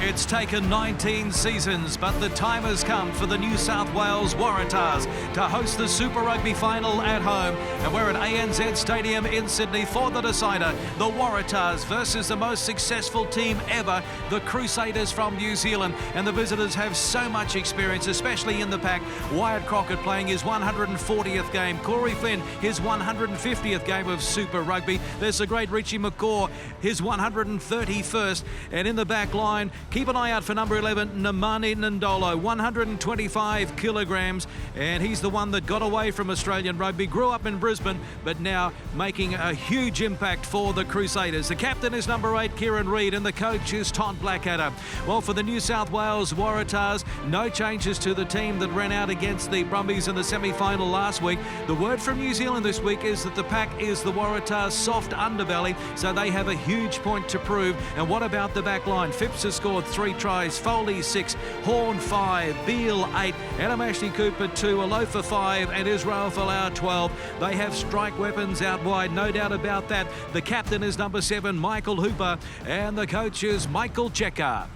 It's taken 19 seasons, but the time has come for the New South Wales Waratahs to host the Super Rugby final at home. And we're at ANZ Stadium in Sydney for the decider. The Waratahs versus the most successful team ever, the Crusaders from New Zealand. And the visitors have so much experience, especially in the pack. Wyatt Crockett playing his 140th game. Corey Flynn, his 150th game of Super Rugby. There's the great Richie McCaw, his 131st. And in the back line, keep an eye out for number 11, Namani Ndolo, 125 kilograms. And he's the one that got away from Australian rugby, grew up in Brisbane, but now making a huge impact for the Crusaders. The captain is number 8, Kieran Reid, and the coach is Todd Blackadder. Well, for the New South Wales Waratahs, no changes to the team that ran out against the Brumbies in the semi-final last week. The word from New Zealand this week is that the pack is the Waratahs' soft underbelly, so they have a huge point to prove. And what about the back line? Phipps has scored 3 tries, Foley 6, Horn 5, Beale 8, Adam Ashley Cooper 2, Alofa 5, and Israel Folau 12. They have strike weapons out wide, no doubt about that. The captain is number 7, Michael Hooper, and the coach is Michael Checker.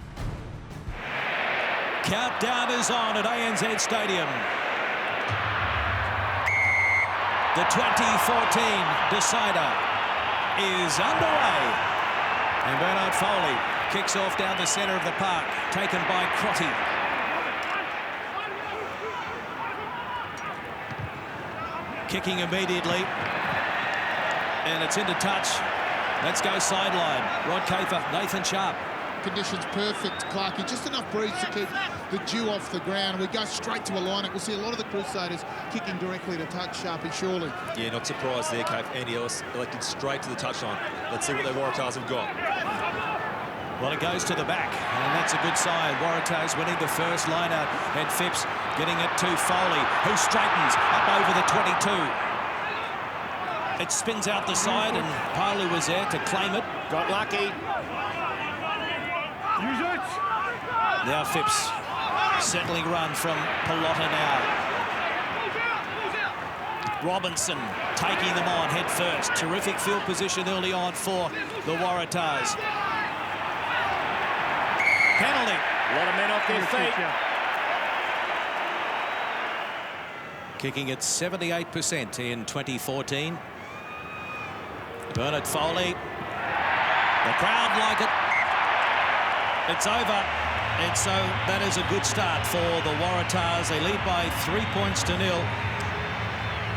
Countdown is on at ANZ Stadium. The 2014 decider is underway. And Bernard Foley kicks off down the centre of the park, taken by Crotty. Kicking immediately. And it's into touch. Let's go sideline. Rod Kafer, Nathan Sharp. Conditions perfect, Clarkie. Just enough breeze to keep the dew off the ground. We go straight to a line. We'll see a lot of the Crusaders kicking directly to touch, Sharpie, surely. Yeah, not surprised there, Cave. Andy Ellis elected straight to the touchline. Let's see what the Waratahs have got. Well, it goes to the back, and that's a good sign. Waratahs winning the first line out, and Phipps getting it to Foley, who straightens up over the 22. It spins out the side, and Palu was there to claim it. Got lucky. Now Phipps, settling run from Pallotta now. Robinson taking them on head first. Terrific field position early on for the Waratahs. Penalty. A lot of men off their feet. Kicking at 78% in 2014. Bernard Foley. The crowd like it. It's over. And so that is a good start for the Waratahs. They lead by 3 points to 0.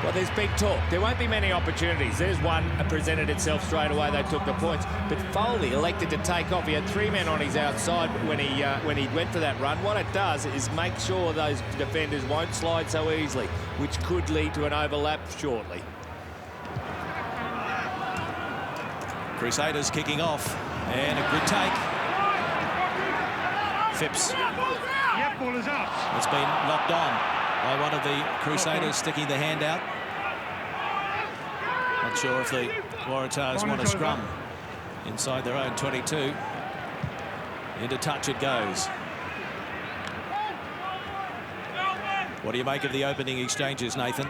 Well, there's big talk. There won't be many opportunities. There's one that presented itself straight away. They took the points. But Foley elected to take off. He had 3 men on his outside when he went for that run. What it does is make sure those defenders won't slide so easily, which could lead to an overlap shortly. Crusaders kicking off. And a good take. Phipps. It's been knocked on by one of the Crusaders, sticking the hand out. Not sure if the Waratahs want to scrum inside their own 22. Into touch it goes. What do you make of the opening exchanges, Nathan?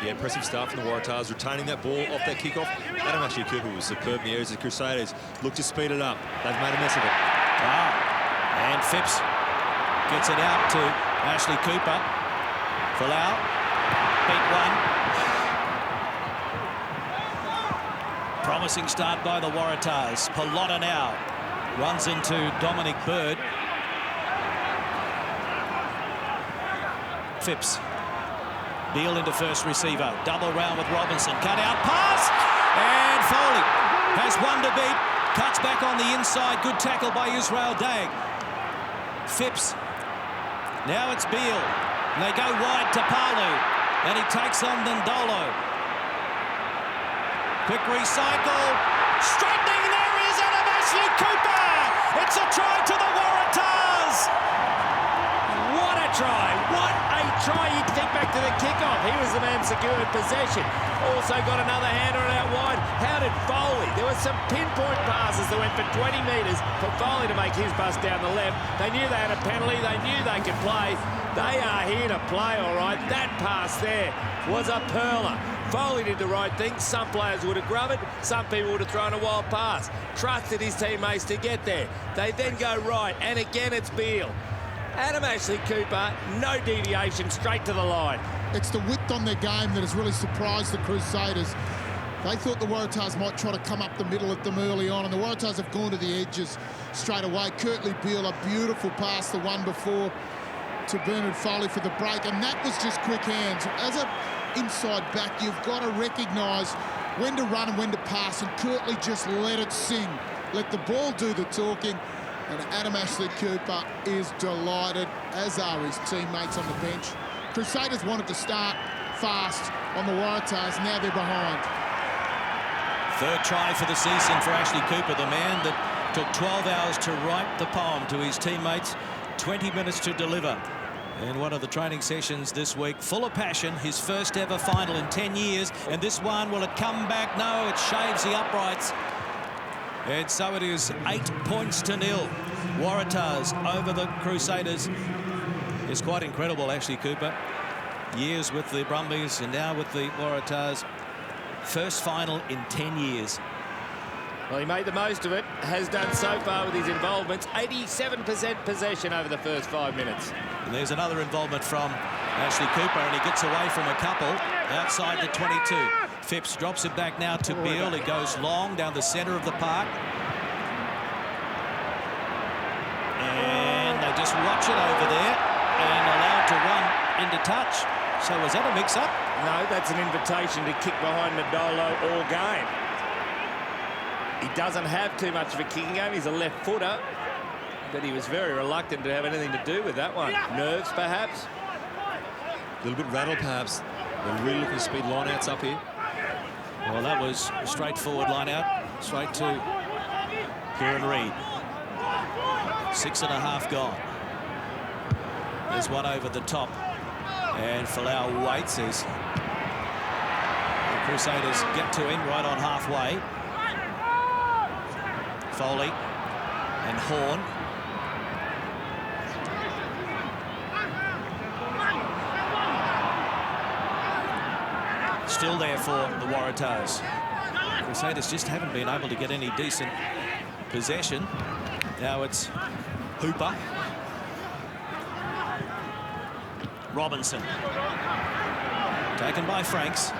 Yeah, impressive start from the Waratahs, retaining that ball off that kickoff. Adam Ashley Cooper was superb in the areas. The Crusaders look to speed it up. They've made a mess of it. And Phipps gets it out to Ashley Cooper. Folau, beat one. Promising start by the Waratahs. Pallotta now runs into Dominic Bird. Phipps. Beale into first receiver. Double round with Robinson. Cut out pass. And Foley has one to beat. Cuts back on the inside. Good tackle by Israel Dag. Phipps. Now it's Beale. And they go wide to Palu. And he takes on Ndolo. Quick recycle. Straightening. There is Adam Ashley Cooper. It's a try to the Waratahs. What a try. What a try. You'd think back to the kickoff. He was the man secured possession. Also got another hander out wide. How did Foley? There were some pinpoint passes that went for 20 metres for Foley to make his bust down the left. They knew they had a penalty. They knew they could play. They are here to play, all right. That pass there was a pearler. Foley did the right thing. Some players would have grubbed it. Some people would have thrown a wild pass. Trusted his teammates to get there. They then go right, and again it's Beale. Adam Ashley Cooper, no deviation, straight to the line. It's the width on their game that has really surprised the Crusaders. They thought the Waratahs might try to come up the middle at them early on, and the Waratahs have gone to the edges straight away. Curtly Beale, a beautiful pass, the one before, to Bernard Foley for the break, and that was just quick hands. As an inside back, you've got to recognise when to run and when to pass, and Curtly just let it sing. Let the ball do the talking, and Adam Ashley Cooper is delighted, as are his teammates on the bench. Crusaders wanted to start fast on the Waratahs, now they're behind. Third try for the season for Ashley Cooper, the man that took 12 hours to write the poem to his teammates, 20 minutes to deliver. In one of the training sessions this week, full of passion, his first ever final in 10 years. And this one, will it come back? No, it shaves the uprights. And so it is 8 points to 0. Waratahs over the Crusaders. It's quite incredible, Ashley Cooper. Years with the Brumbies and now with the Waratahs. First final in 10 years. Well, he made the most of it, has done so far with his involvements. 87% possession over the first 5 minutes. And there's another involvement from Ashley Cooper, and he gets away from a couple outside the 22. Phipps drops it back now to Beale. It goes long down the centre of the park. And they just watch it over there and allowed to run into touch. So was that a mix-up? No, that's an invitation to kick behind Nadolo all game. He doesn't have too much of a kicking game. He's a left footer, but he was very reluctant to have anything to do with that one. Nerves, perhaps? A little bit rattled, perhaps. They're really looking to speed line-outs up here. Well, that was a straightforward line-out, straight to Kieran Reid. 6.5 gone. There's one over the top, and Folau waits as the Crusaders get to him right on halfway. Foley and Horn. Still there for the Waratahs. Crusaders just haven't been able to get any decent possession. Now it's Hooper. Robinson. Taken by Franks.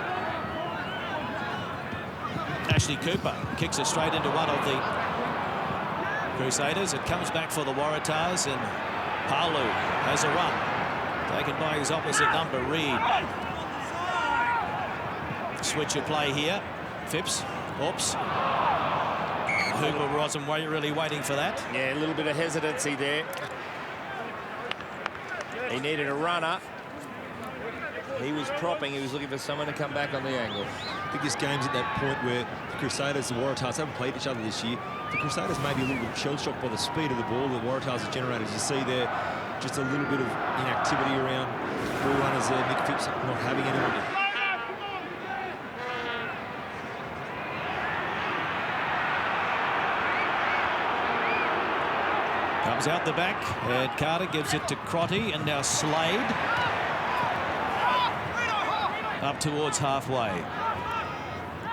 Ashley Cooper kicks it straight into one of the Crusaders. It comes back for the Waratahs, and Palu has a run. Taken by his opposite number, Reid. Switch of play here. Phipps. Oops. Hooper wasn't really waiting for that. Yeah, a little bit of hesitancy there. He needed a runner. He was propping. He was looking for someone to come back on the angle. I think this game's at that point where the Crusaders and the Waratahs haven't played each other this year. The Crusaders may be a little bit shell-shocked by the speed of the ball that Waratahs have generated. As you see there, just a little bit of inactivity around ball runners there. Nick Phipps not having anyone to... Comes out the back, and Carter gives it to Crotty, and now Slade. Up towards halfway.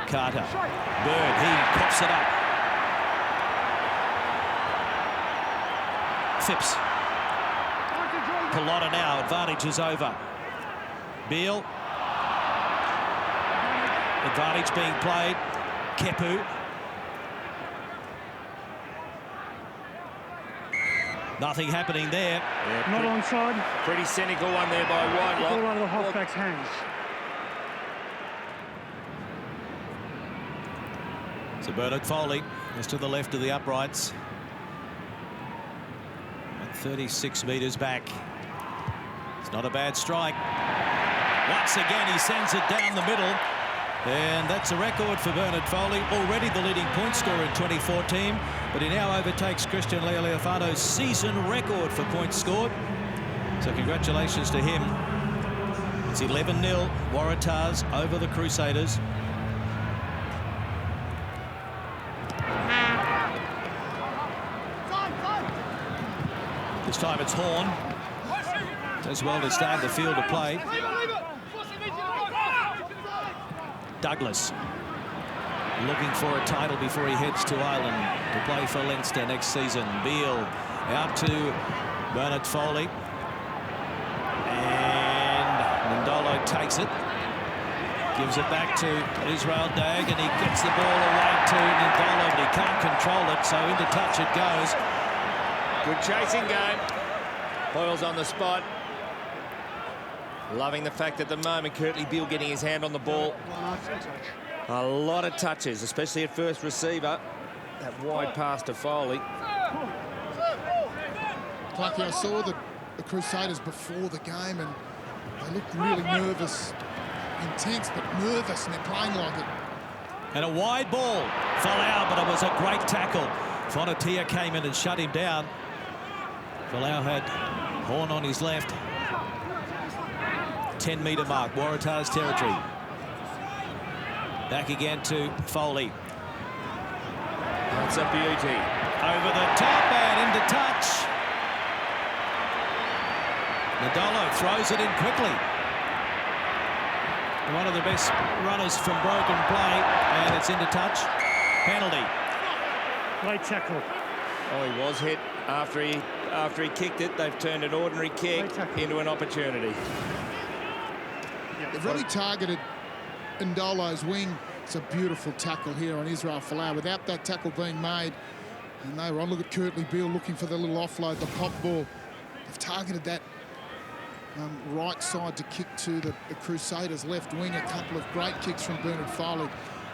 Carter. Bird, he pops it up. Phipps. Pelota now, advantage is over. Beale. Advantage being played. Kepu. Nothing happening there. Yeah, not onside. Pretty cynical one there by Whitelock. All out of the halfback's hands. So Bernard Foley is to the left of the uprights. At 36 metres back. It's not a bad strike. Once again, he sends it down the middle. And that's a record for Bernard Foley, already the leading point scorer in 2014, but he now overtakes Christian Lealifando's season record for points scored. So congratulations to him. It's 11-0, Waratahs over the Crusaders. This time it's Horn. Does well to start the field of play. Douglas looking for a title before he heads to Ireland to play for Leinster next season. Beale out to Bernard Foley. And Ndolo takes it. Gives it back to Israel Dag, and he gets the ball away to Ndolo, but he can't control it, so into touch it goes. Good chasing game. Boyle's on the spot. Loving the fact at the moment, Kurtley Beale getting his hand on the ball. A lot of touches, especially at first receiver. That wide pass to Foley. Clarky, I saw the Crusaders before the game, and they looked really nervous. Intense, but nervous, and they're playing like it. And a wide ball. Folau, but it was a great tackle. Fonatia came in and shut him down. Folau had Horn on his left. 10-metre mark, Waratahs territory. Back again to Foley. That's a beauty. Over the top and into touch. Ndolo throws it in quickly. One of the best runners from broken play, and it's into touch. Penalty. Great tackle. Oh, he was hit after he kicked it. They've turned an ordinary kick into an opportunity. They've really targeted Ndolo's wing. It's a beautiful tackle here on Israel Folau. Without that tackle being made, and they were on. Look at Kurtley Beale looking for the little offload, the pop ball. They've targeted that right side to kick to the Crusaders' left wing. A couple of great kicks from Bernard Foley.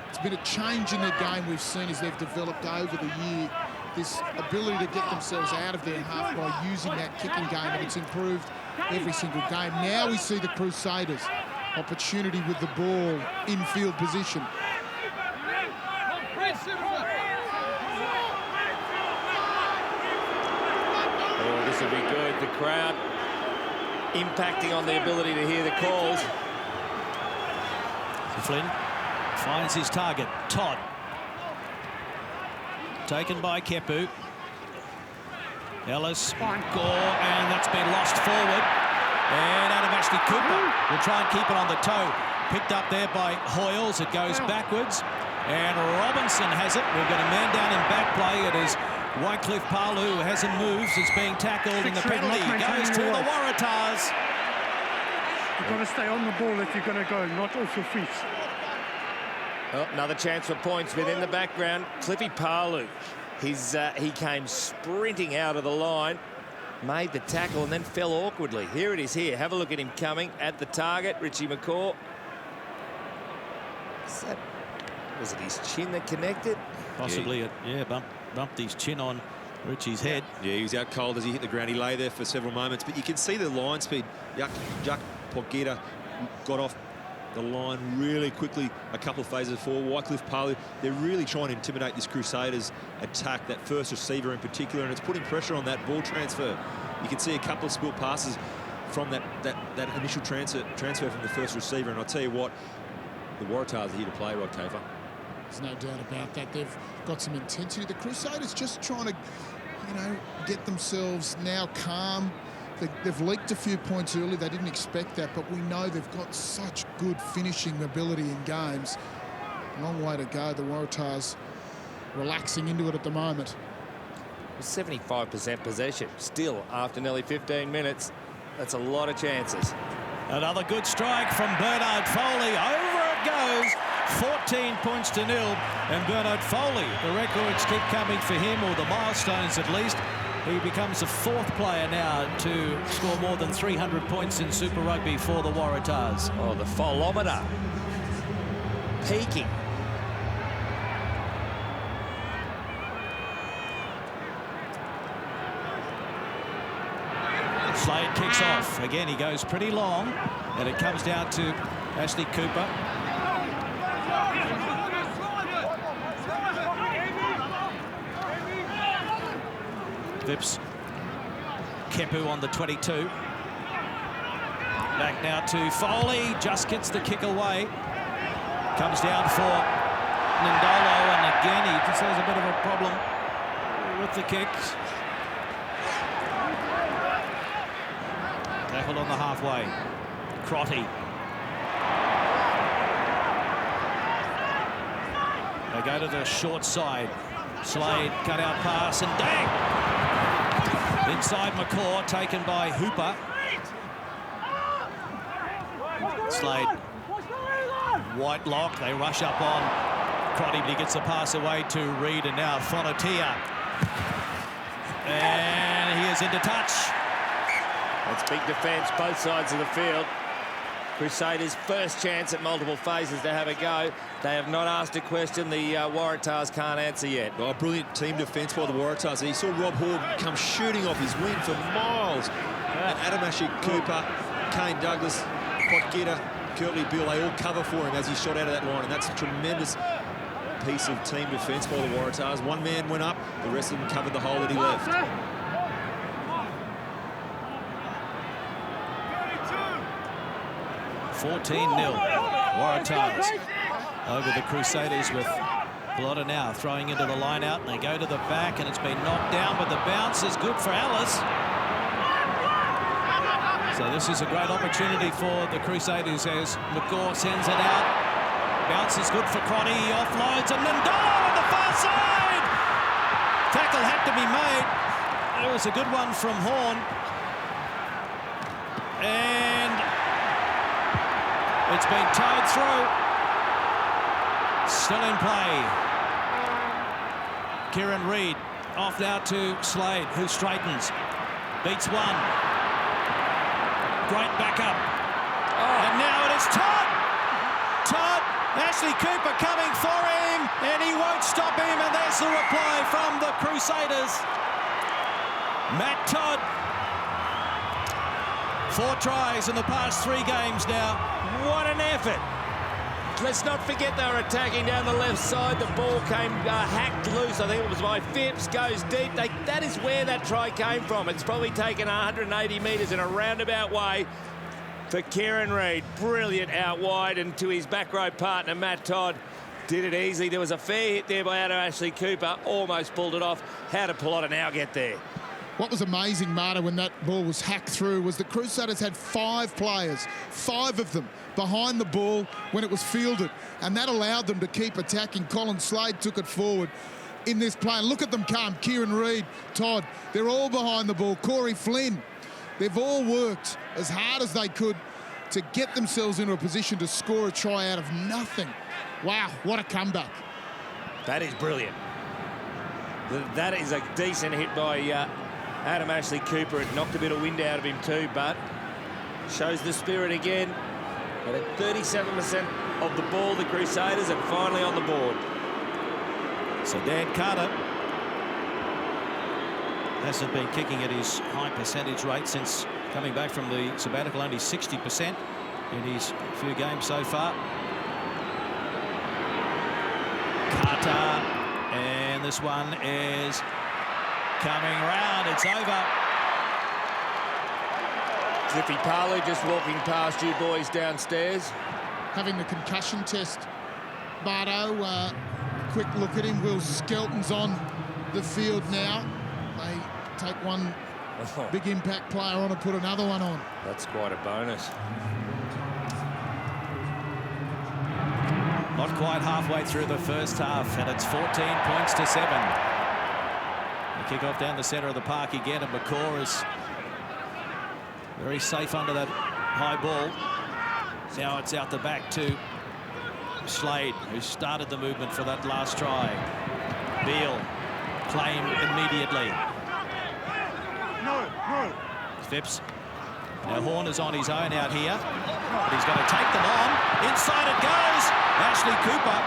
It's been a change in their game we've seen as they've developed over the year. This ability to get themselves out of their half by using that kicking game, and it's improved every single game. Now we see the Crusaders opportunity with the ball in field position. Oh, this will be good. The crowd impacting on the ability to hear the calls. Flynn finds his target. Todd. Taken by Kepu. Ellis, Gore, and that's been lost forward. And Adam Ashley Cooper will try and keep it on the toe. Picked up there by Hoyles. It goes backwards. And Robinson has it. We've got a man down in back play. It is Wycliffe Palu, who hasn't moved. It's being tackled, and the penalty goes to the Waratahs. You've got to stay on the ball if you're going to go, not off your feet. Oh, another chance for points within the background. Cliffy Palu. He came sprinting out of the line, made the tackle, and then fell awkwardly. Here it is here. Have a look at him coming at the target, Richie McCaw. Was it his chin that connected? Possibly, yeah, bumped his chin on Richie's head. Yeah, he was out cold as he hit the ground. He lay there for several moments, but you can see the line speed. Jack Pogeta got off the line really quickly, a couple of phases forward. Wycliffe Palu, they're really trying to intimidate this Crusaders attack, that first receiver in particular, and it's putting pressure on that ball transfer. You can see a couple of spilt passes from that initial transfer from the first receiver, and I'll tell you what, the Waratahs are here to play, Rod Tafer. There's no doubt about that. They've got some intensity. The Crusaders just trying to, get themselves now calm. They've leaked a few points early. They didn't expect that, but we know they've got such good finishing ability in games. Long way to go. The Waratahs relaxing into it at the moment. 75% possession. Still, after nearly 15 minutes, that's a lot of chances. Another good strike from Bernard Foley. Over it goes. 14 points to 0. And Bernard Foley, the records keep coming for him, or the milestones at least. He becomes the 4th player now to score more than 300 points in Super Rugby for the Waratahs. Oh, the Folometer peaking. Slade kicks off. Again, he goes pretty long, and it comes down to Ashley Cooper. Vips. Kepu on the 22. Back now to Foley. Just gets the kick away. Comes down for Ndolo, and again he just has a bit of a problem with the kicks. Tackled on the halfway. Crotty. They go to the short side. Slade, cut out pass, and dang! Inside McCaw, taken by Hooper. Slade. White lock, they rush up on Crotty, but he gets the pass away to Reid, and now Fonotia. And he is into touch. That's big defence, both sides of the field. Crusaders' first chance at multiple phases to have a go. They have not asked a question the Waratahs can't answer yet. Oh, brilliant team defence by the Waratahs. He saw Rob Hall come shooting off his wing for miles. And Adamashi Cooper, Kane Douglas, Potgeta, Curtly Beale, they all cover for him as he shot out of that line. And that's a tremendous piece of team defence by the Waratahs. One man went up, the rest of them covered the hole that he left. 14-0 Waratahs over the Crusaders, with Blotter now throwing into the line out. They go to the back and it's been knocked down, but the bounce is good for Alice. So this is a great opportunity for the Crusaders as McCaw sends it out. Bounce is good for Crotty, offloads, and Nandolo on the far side! Tackle had to be made. It was a good one from Horn. And it's been towed through. Still in play. Kieran Reid off now to Slade, who straightens. Beats one. Great backup. And now it is Todd. Todd. Ashley Cooper coming for him, and he won't stop him, and there's the reply from the Crusaders. Matt Todd. 4 tries in the past 3 games now. What an effort. Let's not forget they were attacking down the left side. The ball came hacked loose. I think it was by Phipps, goes deep. That is where that try came from. It's probably taken 180 metres in a roundabout way for Kieran Reid. Brilliant out wide, and to his back row partner, Matt Todd, did it easily. There was a fair hit there by Ashley Cooper. Almost pulled it off. How did Pelota now get there? What was amazing, Marta, when that ball was hacked through was the Crusaders had 5 players, 5 of them behind the ball when it was fielded, and that allowed them to keep attacking. Colin Slade took it forward in this play. And look at them come. Kieran Reid, Todd, they're all behind the ball. Corey Flynn, they've all worked as hard as they could to get themselves into a position to score a try out of nothing. Wow, what a comeback. That is brilliant. That is a decent hit by Adam Ashley Cooper. It knocked a bit of wind out of him too, but shows the spirit again. But at 37% of the ball, the Crusaders, and finally on the board. So Dan Carter hasn't been kicking at his high percentage rate since coming back from the sabbatical, only 60% in his few games so far. Carter, and this one is coming round. It's over. Cliffy Palu just walking past you boys downstairs. Having the concussion test, Bardo, quick look at him. Will Skelton's on the field now. They take one big impact player on and put another one on. That's quite a bonus. Not quite halfway through the first half, and it's 14 points to 7. The kick off down the centre of the park again, and McCaw is very safe under that high ball. Now it's out the back to Slade, who started the movement for that last try. Beale claimed immediately. No. Phipps. Now Horn is on his own out here, but he's going to take them on. Inside it goes. Ashley Cooper.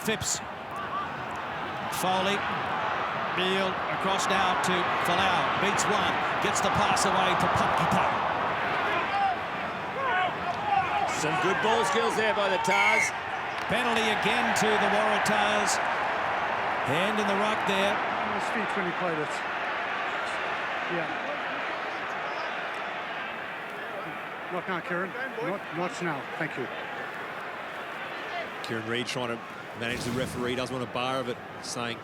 Phipps. Foley. Beale across now to Folau. Beats one. Gets the pass away to Potgeta. Some good ball skills there by the Tars. Penalty again to the Waratahs. Hand in the ruck there. On his feet when he played it. Yeah. Not now, Kieran. Not now. Thank you. Kieran Reid trying to manage the referee, doesn't want a bar of it, saying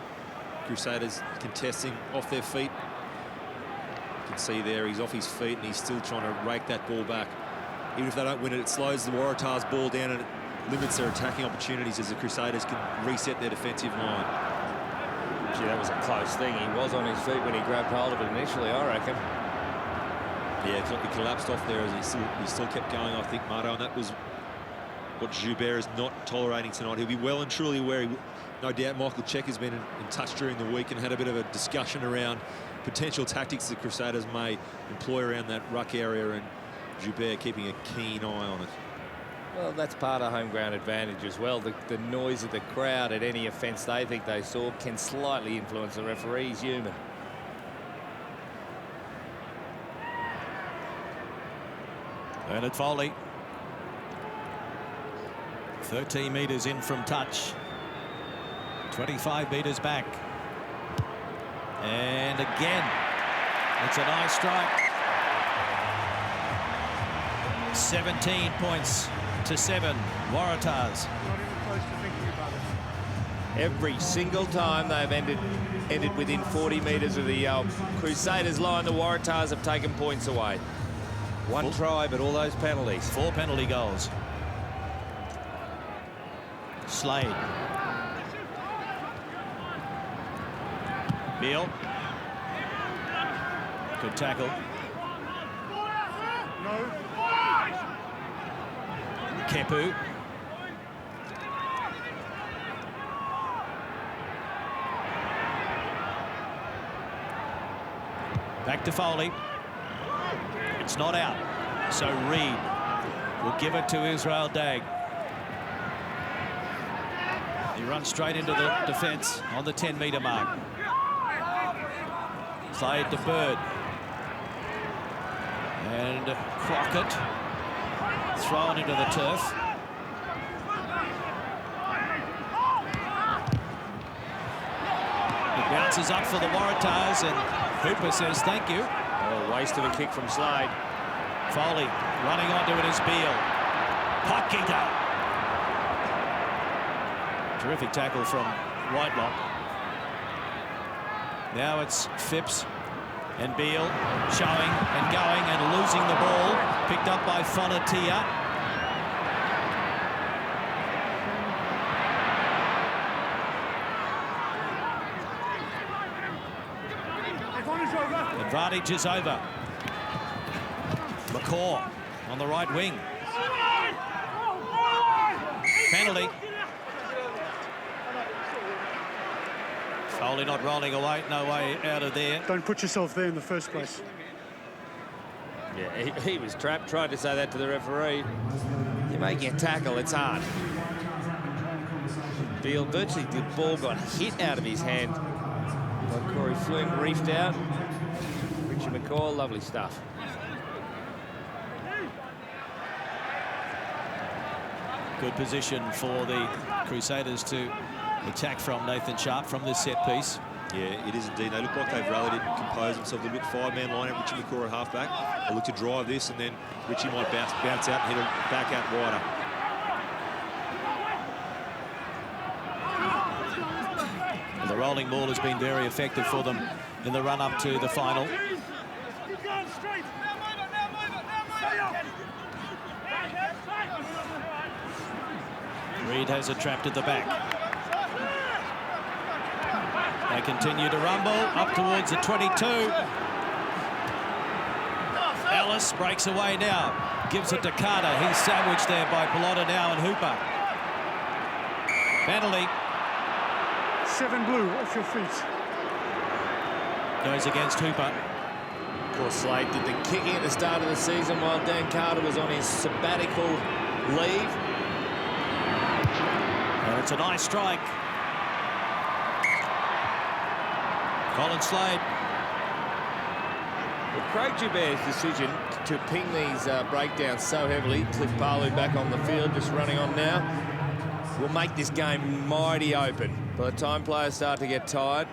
Crusaders contesting off their feet. You can see there he's off his feet and he's still trying to rake that ball back. even if they don't win it, it slows the Waratahs ball down and it limits their attacking opportunities as the Crusaders can reset their defensive line. Gee, that was a close thing. He was on his feet when he grabbed hold of it initially, I reckon. Yeah, he collapsed off there as he still kept going, I think, Marto, and that was what Joubert is not tolerating tonight. He'll be well and truly aware. No doubt Michael Check has been in touch during the week and had a bit of a discussion around potential tactics the Crusaders may employ around that ruck area, and Joubert keeping a keen eye on it. Well, that's part of home ground advantage as well. The noise of the crowd at any offence they think they saw can slightly influence the referee. He's human. Bernard Foley. 13 metres in from touch. 25 metres back. And again, it's a nice strike. 17 points to 7, Waratahs. Not even close to thinking about it. Every single time they've ended within 40 metres of the Crusaders line, the Waratahs have taken points away. One try, but all those penalties. 4 penalty goals. Slade. Beale. Good tackle. No. Kepu. Back to Foley. It's not out. So Reed will give it to Israel Dagg. He runs straight into the defence on the 10-metre mark. Slade to Bird. And Crockett thrown into the turf. It bounces up for the Waratahs, and Hooper says thank you. Oh, waste of a kick from Slade. Foley running onto it is Beale. Putt-kicker. Terrific tackle from Whitelock. Now it's Phipps and Beale showing and going and losing the ball. Picked up by Fonatia. Advantage is over. McCaw on the right wing. Penalty. Foley not rolling away, no way out of there. Don't put yourself there in the first place. Yeah, he was trapped. Tried to say that to the referee. You're making a tackle, it's hard. Beale, virtually the ball got hit out of his hand by Corey Flynn, reefed out. Richie McCaw, lovely stuff. Good position for the Crusaders to attack from Nathan Sharp from this set piece. Yeah, it is indeed. They look like they've rallied it and composed themselves a little bit. 5-man line out, Richie McCaw at halfback. They look to drive this, and then Richie might bounce out and hit it back out wider. And the rolling ball has been very effective for them in the run-up to the final. Reed has it trapped at the back. They continue to rumble up towards the 22. Ellis breaks away now. Gives it to Carter. He's sandwiched there by Pelota now and Hooper. Penalty. 7 blue off your feet. Goes against Hooper. Of course, Slade did the kicking at the start of the season while Dan Carter was on his sabbatical leave. And it's a nice strike. Colin Slade. Well, Craig Joubert's decision to ping these breakdowns so heavily, Cliff Palu back on the field, just running on now, will make this game mighty open. By the time players start to get tired,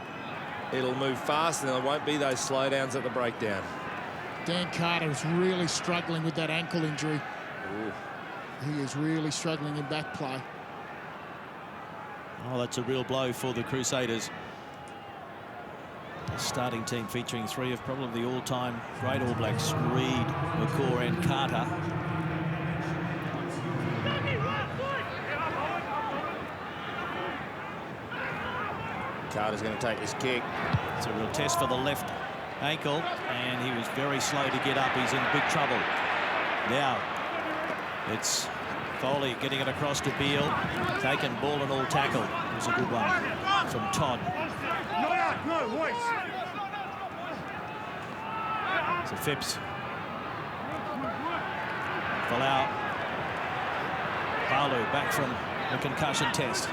it'll move fast and there won't be those slowdowns at the breakdown. Dan Carter is really struggling with that ankle injury. Ooh. He is really struggling in back play. Oh, that's a real blow for the Crusaders. The starting team featuring 3 of probably the all-time great All Blacks, Reed, McCaw and Carter. Carter's going to take this kick. It's a real test for the left ankle, and he was very slow to get up. He's in big trouble. Now, it's Foley getting it across to Beale. Taken ball and all tackle. It was a good one from Todd. So Phipps. Folau. Palu back from the concussion test.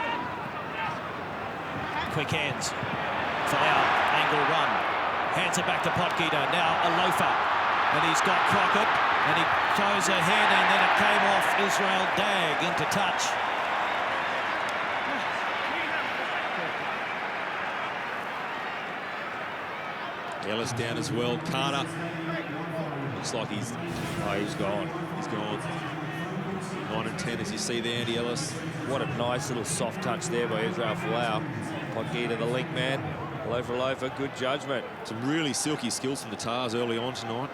Quick hands. Folau, angle run. Hands it back to Potgieter. Now a loafer. And he's got Crockett. And he goes ahead, and then it came off Israel Dag into touch. Ellis down as well. Carter looks like he's gone. He's gone. 9 and 10 as you see there, Andy Ellis. What a nice little soft touch there by Israel Folau. Potgieter, the link man. Loafer, good judgment. Some really silky skills from the Tars early on tonight.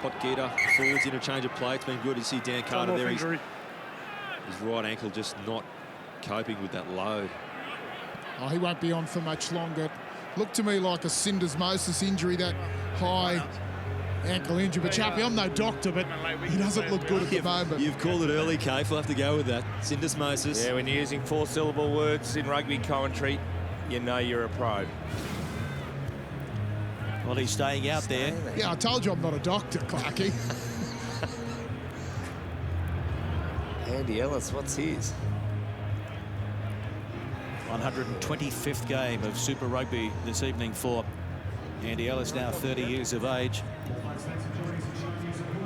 Potgieter, forwards, interchange of play. It's been good to see Dan Carter there. His right ankle just not coping with that load. Oh, he won't be on for much longer. Looked to me like a syndesmosis injury, that high ankle injury. But Chappie, I'm no doctor, but he doesn't look good at the moment. You've called it early, Cave. We'll have to go with that. Syndesmosis. Yeah, when you're using 4-syllable words in rugby commentary, you know you're a pro. Well, he's staying out there. Yeah, I told you I'm not a doctor, Clarkie. Andy Ellis, what's his? 125th game of Super Rugby this evening for Andy Ellis, now 30 years of age.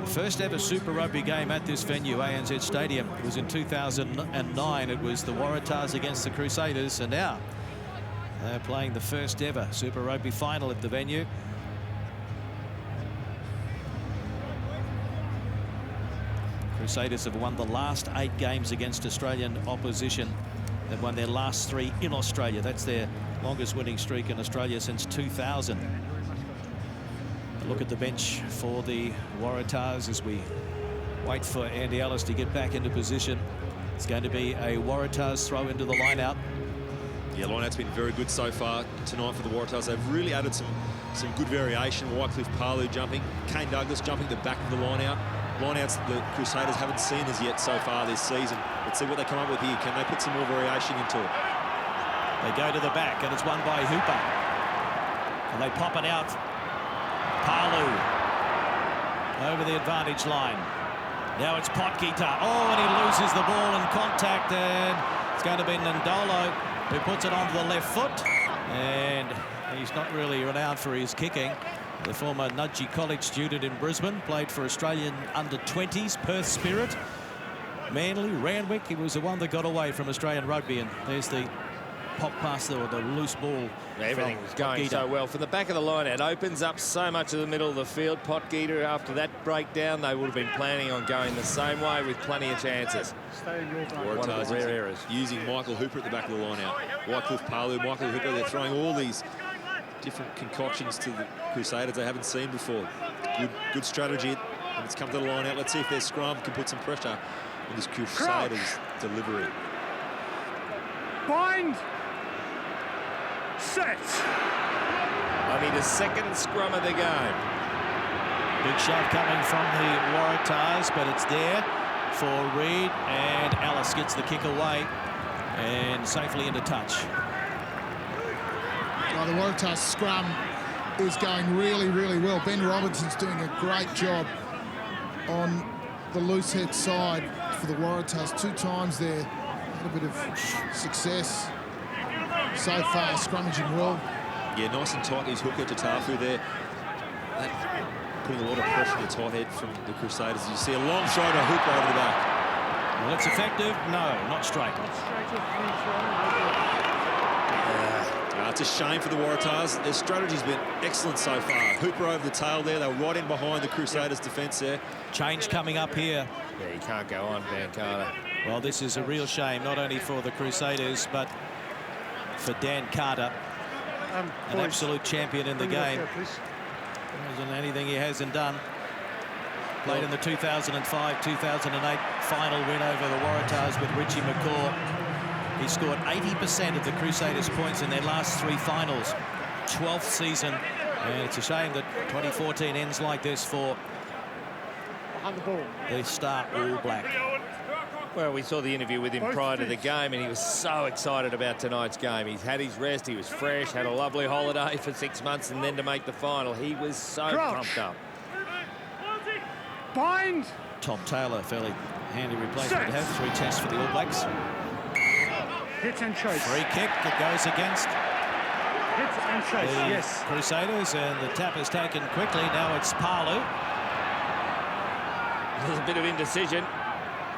The first ever Super Rugby game at this venue, ANZ Stadium, was in 2009. It was the Waratahs against the Crusaders, and now they're playing the first ever Super Rugby final at the venue. Crusaders have won the last 8 games against Australian opposition. They've won their last 3 in Australia. That's their longest winning streak in Australia since 2000. A look at the bench for the Waratahs as we wait for Andy Ellis to get back into position. It's going to be a Waratahs throw into the line-out. Yeah, line-out's been very good so far tonight for the Waratahs. They've really added some good variation. Wycliffe Palu jumping, Kane Douglas jumping the back of the line-out. Line-outs the Crusaders haven't seen as yet so far this season. Let's see what they come up with here. Can they put some more variation into it? They go to the back, and it's won by Hooper. And they pop it out. Palu over the advantage line. Now it's Potgieter. Oh, and he loses the ball in contact, and it's going to be Ndolo who puts it onto the left foot. And he's not really renowned for his kicking. The former Nudgee College student in Brisbane, played for Australian under-20s, Perth Spirit. Manly, Randwick, he was the one that got away from Australian rugby, and there's the pop pass or the loose ball. Everything was going so well. From the back of the line, it opens up so much of the middle of the field. Potgieter, after that breakdown, they would have been planning on going the same way with plenty of chances. One of the rare errors. Using Michael Hooper at the back of the line out. Wycliffe Palu, Michael Hooper, they're throwing all these different concoctions to the Crusaders they haven't seen before. Good strategy, and it's come to the line out. Let's see if their scrum can put some pressure on this Crusaders delivery. Bind. Set. Only the second scrum of the game. Big shot coming from the Waratahs, but it's there for Reid, and Ellis gets the kick away and safely into touch. Oh, the Waratahs scrum is going really, really well. Ben Robinson's doing a great job on the loose head side for the Waratahs. 2 times there, had a bit of success so far, scrummaging well. Yeah, nice and tight, his hooker to Tafu there. Putting a lot of pressure on the tight head from the Crusaders. You see a long shoulder hook over the back. Well, it's effective. No, not straight. It's a shame for the Waratahs. Their strategy's been excellent so far. Hooper over the tail there. They were right in behind the Crusaders' defence there. Change coming up here. Yeah, you can't go on, Dan Carter. Well, this is a real shame, not only for the Crusaders, but for Dan Carter, an absolute champion in the game. Wasn't anything he hasn't done. Played in the 2005-2008 final win over the Waratahs with Richie McCaw. He scored 80% of the Crusaders' points in their last 3 finals. 12th season, and it's a shame that 2014 ends like this for the star All Black. Well, we saw the interview with him prior to the game, and he was so excited about tonight's game. He's had his rest, he was fresh, had a lovely holiday for 6 months, and then to make the final, he was so pumped up. Bind. Tom Taylor, fairly handy replacement to have. 3 tests for the All Blacks. Hit and chase. Free kick, it goes against Hit and chase, the yes. Crusaders, and the tap is taken quickly. Now it's Palu. There's a bit of indecision.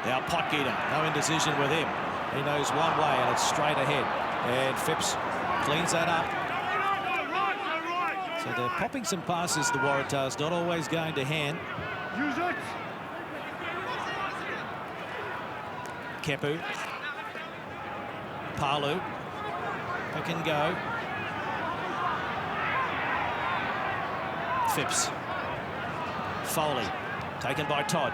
Now Potgieter, no indecision with him. He knows one way, and it's straight ahead. And Phipps cleans that up. So they're popping some passes, the Waratahs, not always going to hand. Use it. Kepu. Palu. Pick and go. Phipps. Foley. Taken by Todd.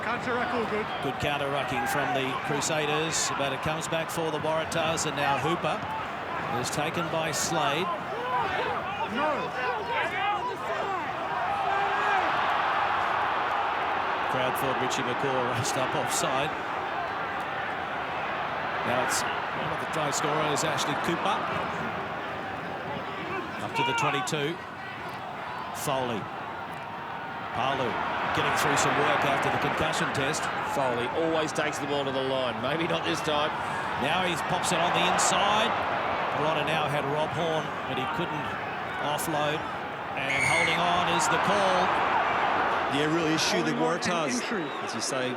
Counter-ruck all good. Good counter-rucking from the Crusaders, but it comes back for the Waratahs, and now Hooper is taken by Slade. No. Crowd thought Richie McCaw raced up offside. Now it's one of the try scorers, Ashley Cooper. Up to the 22. Foley. Palu getting through some work after the concussion test. Foley always takes the ball to the line. Maybe not this time. Now he pops it on the inside. Ronna now had Rob Horn, but he couldn't offload. And holding on is the call. Yeah, really issue the Waratahs, Entry. as you say.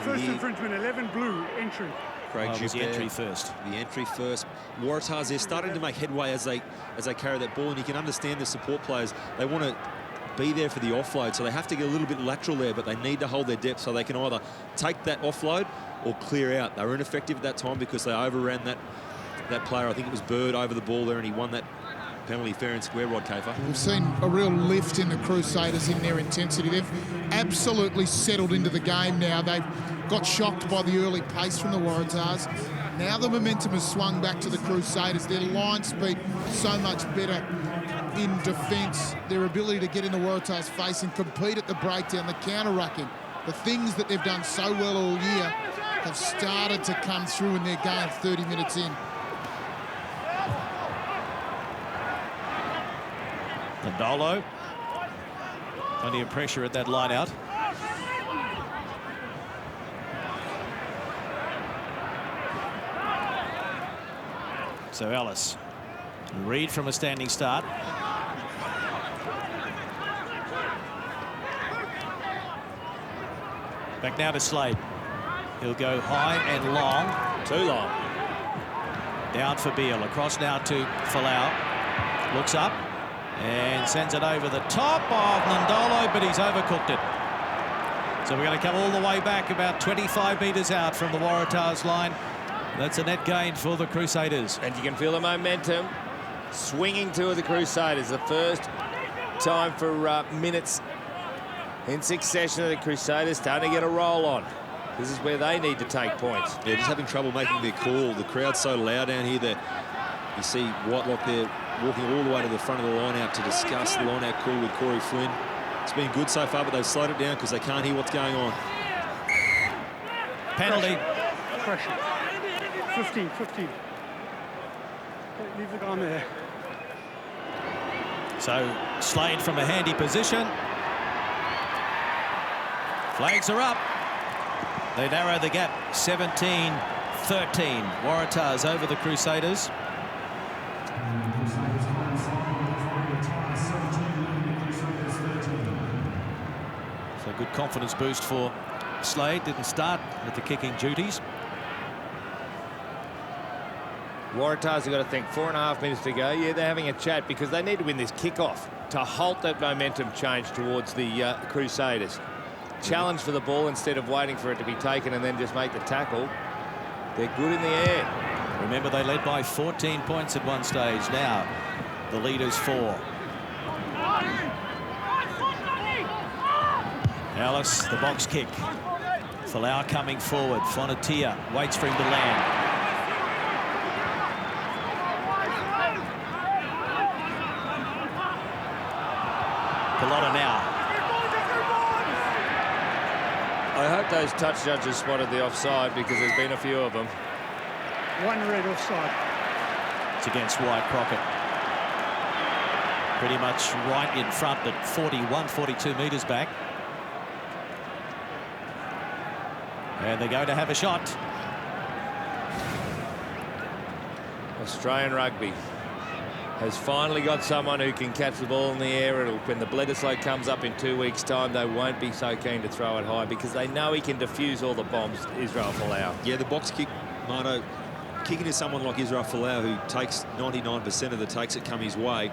First infringement, 11 blue, entry. Craig Was the Joubert, entry first. The entry first. Waratahs, they're starting to make headway as they carry that ball, and you can understand the support players. They want to be there for the offload, so they have to get a little bit lateral there, but they need to hold their depth so they can either take that offload or clear out. They were ineffective at that time because they overran that player. I think it was Bird over the ball there, and he won that penalty fair and square, Rod Kafer. We've seen a real lift in the Crusaders in their intensity. They've absolutely settled into the game now. They've got shocked by the early pace from the Waratahs. Now the momentum has swung back to the Crusaders. Their line speed so much better in defence. Their ability to get in the Waratahs' face and compete at the breakdown, the counter-rucking, the things that they've done so well all year have started to come through in their game 30 minutes in. Ndolo. Plenty of pressure at that line out. So Ellis. Reed from a standing start. Back now to Slade. He'll go high and long. Too long. Down for Beale. Across now to Folau. Looks up and sends it over the top of Ndolo, but he's overcooked it. So we're going to come all the way back about 25 metres out from the Waratahs line. That's a net gain for the Crusaders. And you can feel the momentum swinging to the Crusaders. The first time for minutes in succession of the Crusaders starting to get a roll on. This is where they need to take points. Yeah, just having trouble making their call. The crowd's so loud down here that you see Whitelock there walking all the way to the front of the line out to discuss the line out call with Corey Flynn. It's been good so far, but they've slowed it down because they can't hear what's going on. Penalty. Pressure. 15. Leave the guy there. So Slade from a handy position. Flags are up. They narrow the gap, 17-13. Waratahs over the Crusaders. So good confidence boost for Slade. Didn't start with the kicking duties. Waratahs have got to think 4.5 minutes to go. Yeah, they're having a chat because they need to win this kickoff to halt that momentum change towards the Crusaders. Challenge for the ball instead of waiting for it to be taken and then just make the tackle. They're good in the air. Remember, they led by 14 points at one stage. Now the lead is 4. Ellis, the box kick. Folau coming forward. Fonatia waits for him to land. Pelota now. I hope those touch judges spotted the offside, because there's been a few of them. One red offside. It's against Wyatt Crockett. Pretty much right in front, but 42 metres back. And they're going to have a shot. Australian rugby has finally got someone who can catch the ball in the air. When the Bledisloe comes up in 2 weeks' time, they won't be so keen to throw it high, because they know he can defuse all the bombs. Israel Folau. Yeah, the box kick, Marno, kicking to someone like Israel Folau, who takes 99% of the takes that come his way.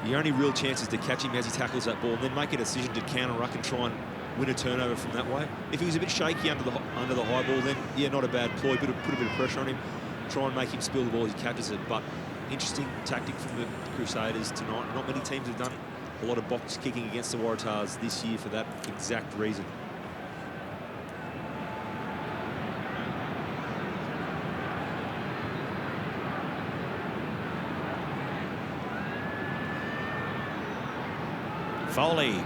Your only real chance is to catch him as he tackles that ball, and then make a decision to counter-ruck and try and win a turnover from that way. If he was a bit shaky under the high ball, then yeah, not a bad ploy. Put a bit of pressure on him, try and make him spill the ball as he catches it. But interesting tactic from the Crusaders tonight. Not many teams have done a lot of box kicking against the Waratahs this year for that exact reason. Foley.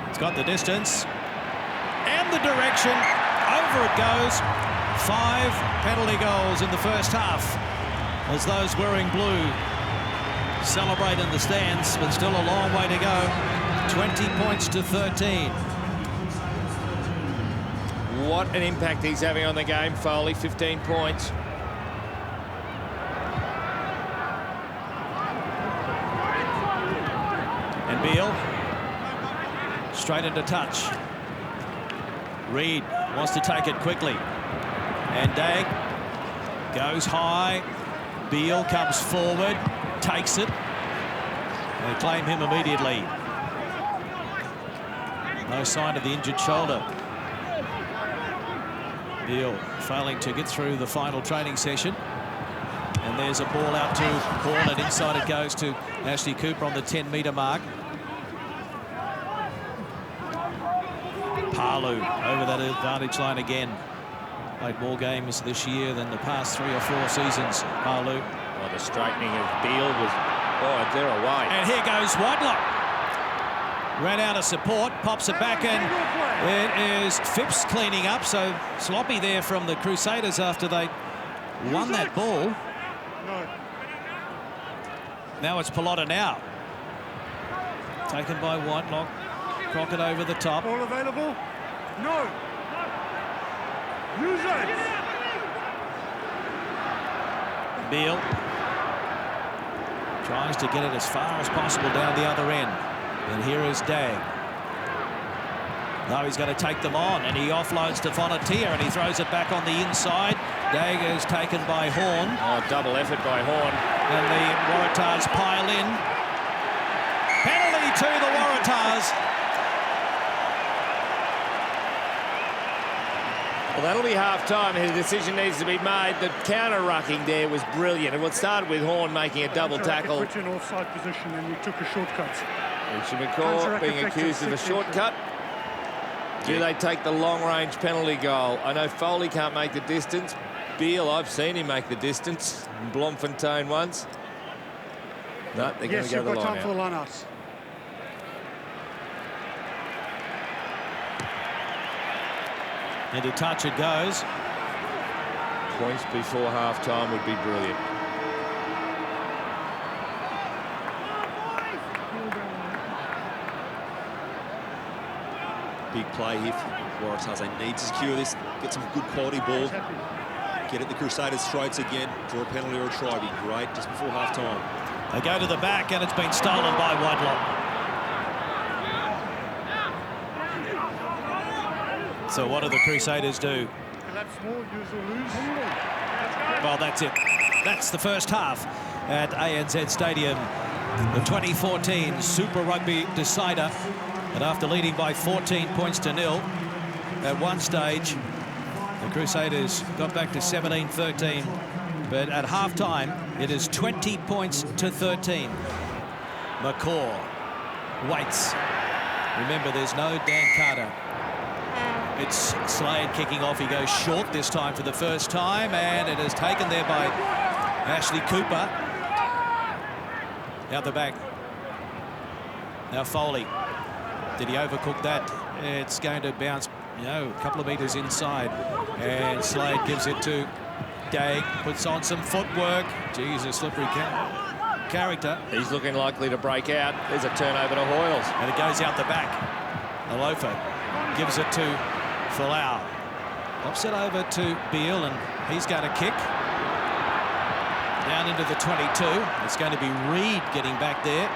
It's got the distance and the direction. Over it goes. 5 penalty goals in the first half, as those wearing blue celebrate in the stands, but still a long way to go. 20 points to 13. What an impact he's having on the game, Foley. 15 points. And Beale straight into touch. Reid wants to take it quickly, and Dag goes high. Beale comes forward, takes it. They claim him immediately. No sign of the injured shoulder. Beale failing to get through the final training session. And there's a ball out to Horn, and inside it goes to Ashley Cooper on the 10-metre mark. Palu over that advantage line again. Played more games this year than the past 3 or 4 seasons, Palu. Oh, the straightening of Beale was... Oh, they're away. And here goes Whitelock. Ran out of support, pops it back, and it is Phipps cleaning up. So sloppy there from the Crusaders after they won that ball. No. Now it's Pelota now. Taken by Whitelock. Crockett over the top. Ball available? No. Use it. Beale tries to get it as far as possible down the other end. And here is Dag. Now he's going to take them on, and he offloads to Fonatia, and he throws it back on the inside. Dag is taken by Horn. Oh, double effort by Horn. And the Waratahs pile in. Penalty to the Waratahs. Well, that'll be half-time. His decision needs to be made. The counter-rucking there was brilliant. It started with Horn making a double tackle. Put you in offside position and you took a shortcut. Richie McCaw being accused of a shortcut. Do they take the long-range penalty goal? I know Foley can't make the distance. Beale, I've seen him make the distance. Blomfontein once. No, they're going to go the line out. Yes, you've got time for the line-outs. Into touch it goes. Points before half-time would be brilliant. Big play here for Waratahs. They need to secure this, get some good quality ball, get at the Crusaders' throats again, draw a penalty or a try. Be great just before half-time. They go to the back, and it's been stolen by Whitelock. So what do the Crusaders do? Well, that's it. That's the first half at ANZ Stadium. The 2014 Super Rugby decider. And after leading by 14 points to 0, at one stage, the Crusaders got back to 17-13. But at half-time, it is 20 points to 13. McCaw waits. Remember, there's no Dan Carter. It's Slade kicking off. He goes short this time for the first time, and it is taken there by Ashley Cooper. Out the back. Now Foley. Did he overcook that? It's going to bounce, a couple of metres inside. And Slade gives it to Dagg. Puts on some footwork. Jesus, slippery character. He's looking likely to break out. There's a turnover to Hoyles. And it goes out the back. Alofa gives it to Folau. Pops it over to Beale, and he's going to kick. Down into the 22. It's going to be Reed getting back there.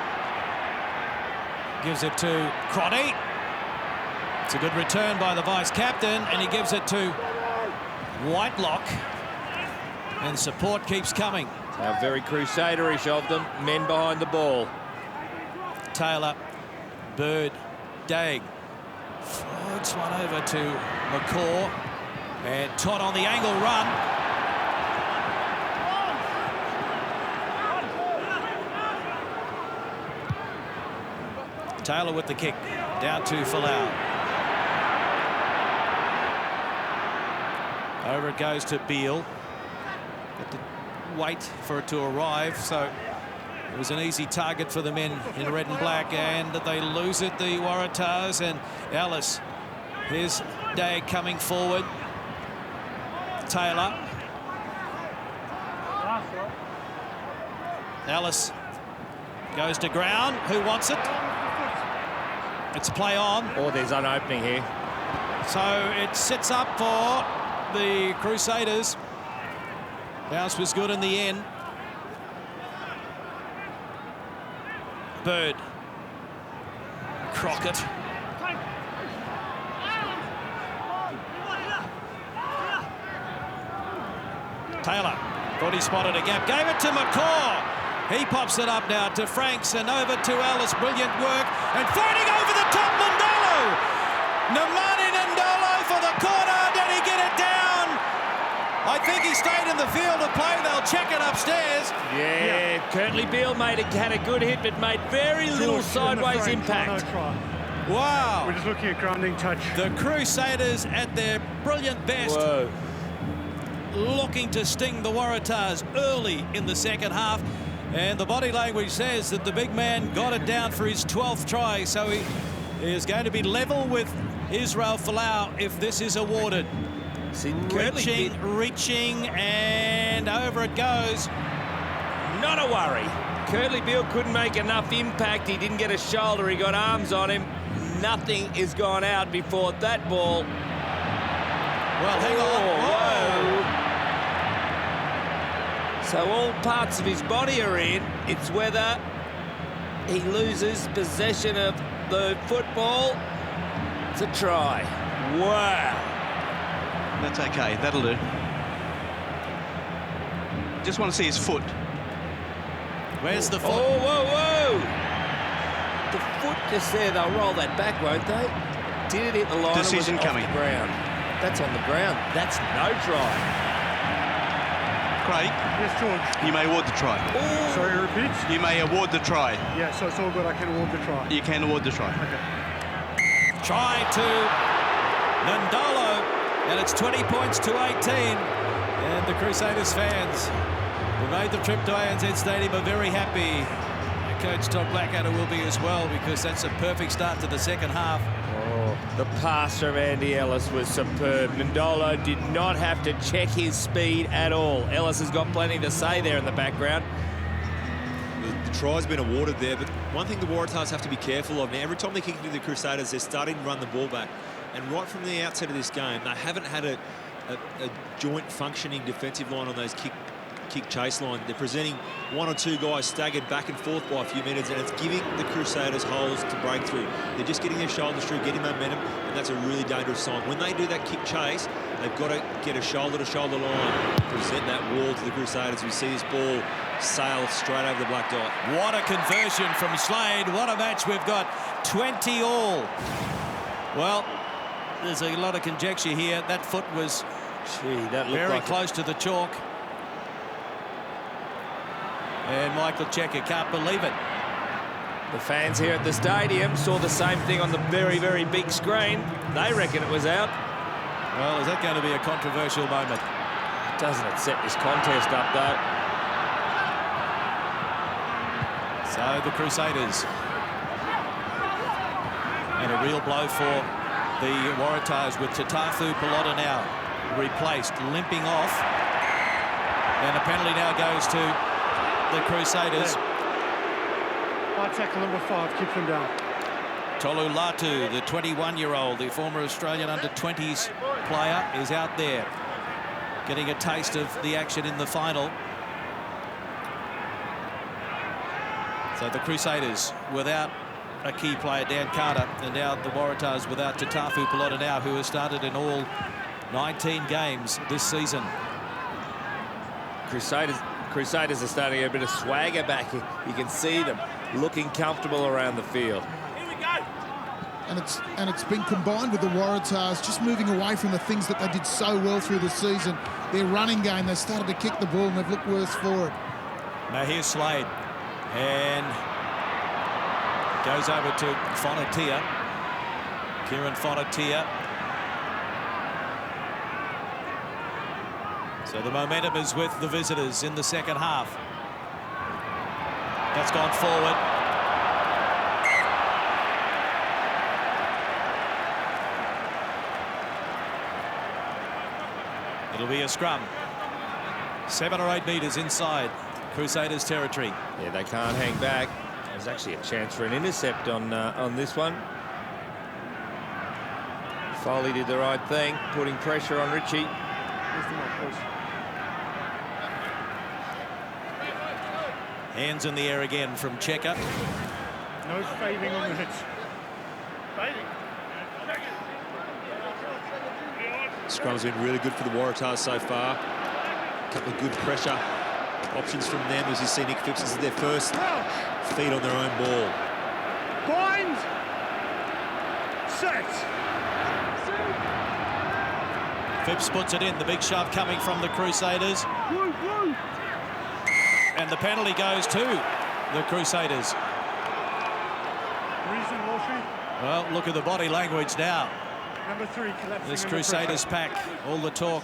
Gives it to Crotty. It's a good return by the vice-captain, and he gives it to Whitelock. And support keeps coming. How very Crusaderish of them. Men behind the ball. Taylor, Bird, Dagg. Floats one over to McCaw. And Todd on the angle run. Taylor with the kick. Down to Folau. Over it goes to Beale. Got to wait for it to arrive, so it was an easy target for the men in red and black, and they lose it, the Waratahs. And Ellis, here's Dagg coming forward. Taylor. Ellis goes to ground. Who wants it? It's play on. Oh, there's an opening here. So it sits up for the Crusaders. Bounce was good in the end. Bird. Crockett. Taylor thought he spotted a gap. Gave it to McCaw. He pops it up now to Franks and over to Ellis. Brilliant work. And fighting over the top, Ndolo. Nemani Ndolo for the corner. Did he get it down? I think he stayed in the field of play. They'll check it upstairs. Yeah, Curtly Beale had a good hit, but made very little sideways impact. Wow. We're just looking at grounding touch. The Crusaders at their brilliant best. Whoa. Looking to sting the Waratahs early in the second half. And the body language says that the big man got it down for his 12th try. So he is going to be level with Israel Folau if this is awarded. See, reaching, and over it goes. Not a worry. Curtly Beale couldn't make enough impact. He didn't get a shoulder. He got arms on him. Nothing is gone out before that ball. Well, hang on. Whoa. So all parts of his body are in. It's whether he loses possession of the football. It's a try. Wow. That's okay, that'll do. Just want to see his foot. Where's the foot? Oh, whoa, whoa! The foot just there, they'll roll that back, won't they? Did it hit the line? Decision coming. Off the ground? That's on the ground. That's no try. Craig? Yes, George. You may award the try. Ooh. Sorry, repeat? You may award the try. Yeah, so it's all good. I can award the try. You can award the try. Okay. Try to Ndolo, and it's 20 points to 18. And the Crusaders fans who made the trip to ANZ Stadium are very happy. And Coach Todd Blackadder will be as well, because that's a perfect start to the second half. Oh, the pass from Andy Ellis was superb. Ndolo did not have to check his speed at all. Ellis has got plenty to say there in the background. The try's been awarded there, but one thing the Waratahs have to be careful of now, every time they kick into the Crusaders, they're starting to run the ball back. And right from the outset of this game, they haven't had a joint functioning defensive line on those kick chase line. They're presenting one or two guys staggered back and forth by a few metres, and it's giving the Crusaders holes to break through. They're just getting their shoulders through, getting momentum, and that's a really dangerous sign. When they do that kick chase, they've got to get a shoulder-to-shoulder line, present that wall to the Crusaders. We see this ball sail straight over the black dot. What a conversion from Slade. What a match we've got. 20 all. Well, there's a lot of conjecture here. That foot was that looked very like close to the chalk. And Michael Checker can't believe it. The fans here at the stadium saw the same thing on the very, very big screen. They reckon it was out. Well, is that going to be a controversial moment? Doesn't it set this contest up, though? So the Crusaders. And a real blow for the Waratahs with Tatafu Pilota now replaced, limping off. And a penalty now goes to the Crusaders. High tackle number 5, keep them down. Tolu Latu, the 21-year-old, the former Australian under-20s player, is out there getting a taste of the action in the final. So the Crusaders without a key player, Dan Carter, and now the Waratahs without Tatafu Pilota now, who has started in all 19 games this season. Crusaders are starting to get a bit of swagger back. You can see them looking comfortable around the field. And it's been combined with the Waratahs just moving away from the things that they did so well through the season. Their running game, they started to kick the ball and they've looked worse for it. Now here's Slade. And goes over to Fonatia. Kieran Fonatia. So the momentum is with the visitors in the second half. That's gone forward. It'll be a scrum. 7 or 8 metres inside Crusaders territory. Yeah, they can't hang back. There's actually a chance for an intercept on this one. Foley did the right thing, putting pressure on Richie. Hands in the air again from Checker. No fading on the hits. Scrum's been really good for the Waratahs so far. A couple of good pressure options from them. As you see, Nick Phipps, this is their first feed on their own ball. Bind! Set! Phipps puts it in. The big shove coming from the Crusaders. And the penalty goes to the Crusaders. Well, look at the body language now. Number 3 collapsing. This Crusaders pack, all the talk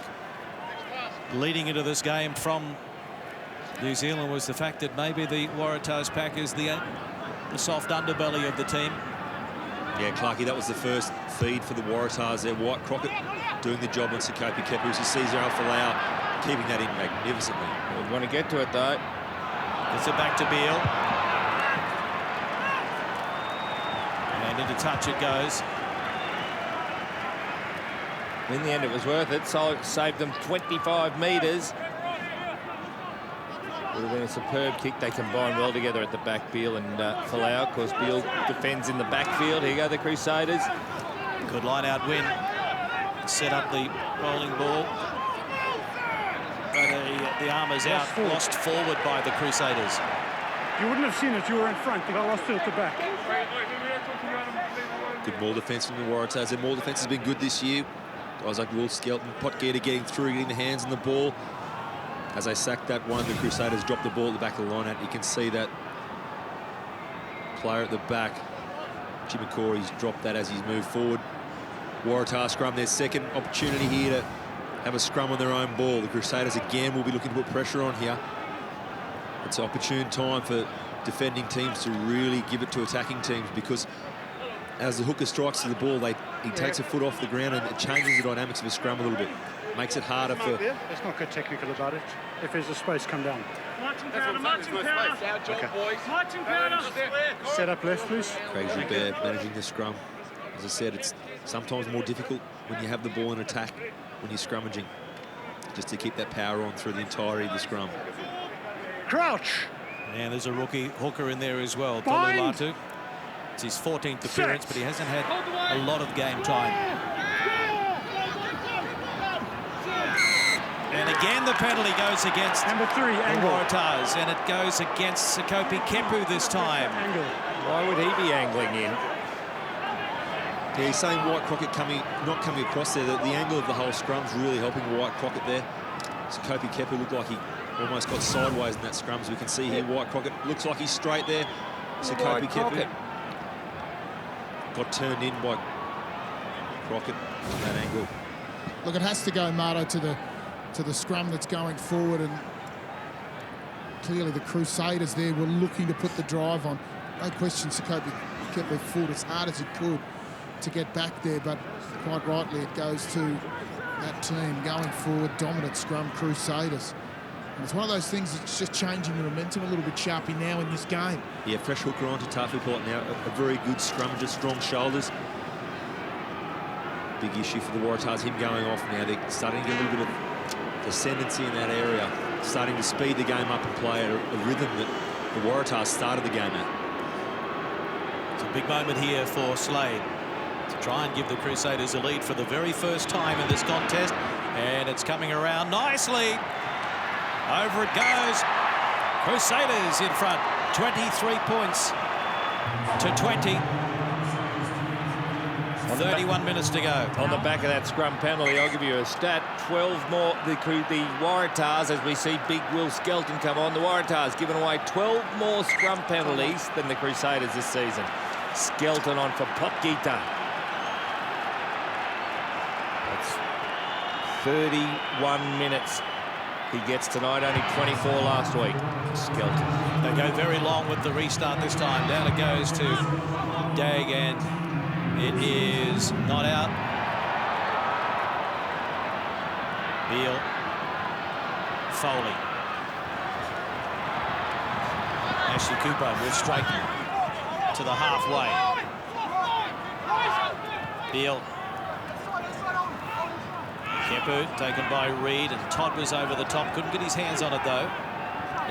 leading into this game from New Zealand was the fact that maybe the Waratahs pack is the soft underbelly of the team. Yeah, Clarkie, that was the first feed for the Waratahs there. White Crockett doing the job on Sekope Kepu. As you see, Zero Folau keeping that in magnificently. We want to get to it, though. Gets it back to Beale. And into touch it goes. In the end, it was worth it. So it saved them 25 metres. Would have been a superb kick. They combined well together at the back, Beale and Folau. Of course, Beale defends in the backfield. Here go the Crusaders. Good line-out win. Set up the rolling ball. But the arm is out. Lost forward by the Crusaders. You wouldn't have seen it. You were in front. They got lost it at the back. Good ball defence from the Waratahs. Their ball defence has been good this year. Guys like Will Skelton, Potgieter getting through, getting the hands on the ball. As they sacked that one, the Crusaders dropped the ball at the back of the line out. You can see that player at the back, Jimmy Corey's dropped that as he's moved forward. Waratahs scrum, their second opportunity here to have a scrum on their own ball. The Crusaders again will be looking to put pressure on here. It's an opportune time for defending teams to really give it to attacking teams, because as the hooker strikes to the ball, he takes a foot off the ground and it changes the dynamics of a scrum a little bit. Makes it harder for... Let's not get technical about it. If there's a space, come down. Marching powder, marching powder. Okay. Marching powder. Set up left, please. Craig Joubert managing the scrum. As I said, it's sometimes more difficult when you have the ball in attack, when you're scrummaging, just to keep that power on through the entirety of the scrum. Crouch. And there's a rookie hooker in there as well, Tolu Latu. It's his 14th appearance, but he hasn't had a lot of game time. And again, the penalty goes against number 3, the angle. Waratahs, and it goes against Sekope Kepu this time. Angle. Why would he be angling in? Yeah, he's saying White Crockett not coming across there. The angle of the whole scrum's really helping White Crockett there. Sekope Kepu looked like he almost got sideways in that scrum, as we can see here. White Crockett looks like he's straight there. Sekope Kepu got turned in by Crockett on that angle. look, it has to go, Marto, to the scrum that's going forward, and clearly the Crusaders there were looking to put the drive on. No question, Sekope kept their foot as hard as he could to get back there, but quite rightly it goes to that team going forward, dominant scrum, Crusaders. And it's one of those things that's just changing the momentum a little bit, Sharpie, now in this game. Yeah, fresh hooker onto Tafu Port now. A very good scrummager, strong shoulders. Big issue for the Waratahs, him going off now. They're starting to get a little bit of ascendancy in that area, starting to speed the game up and play at a rhythm that the Waratahs started the game at. It's a big moment here for Slade to try and give the Crusaders a lead for the very first time in this contest, and it's coming around nicely. Over it goes. Crusaders in front, 23 points to 20. 31 minutes to go. On the back of that scrum penalty, I'll give you a stat. 12 more. The Waratahs, as we see big Will Skelton come on, the Waratahs given away 12 more scrum penalties than the Crusaders this season. Skelton on for Potgieter. That's 31 minutes he gets tonight, only 24 last week. Skelton. They go very long with the restart this time. Down it goes to Dag, and it is not out. Beal. Foley. Ashley Cooper will straighten to the halfway. Beal. Kepu taken by Reed, and Todd was over the top. Couldn't get his hands on it, though.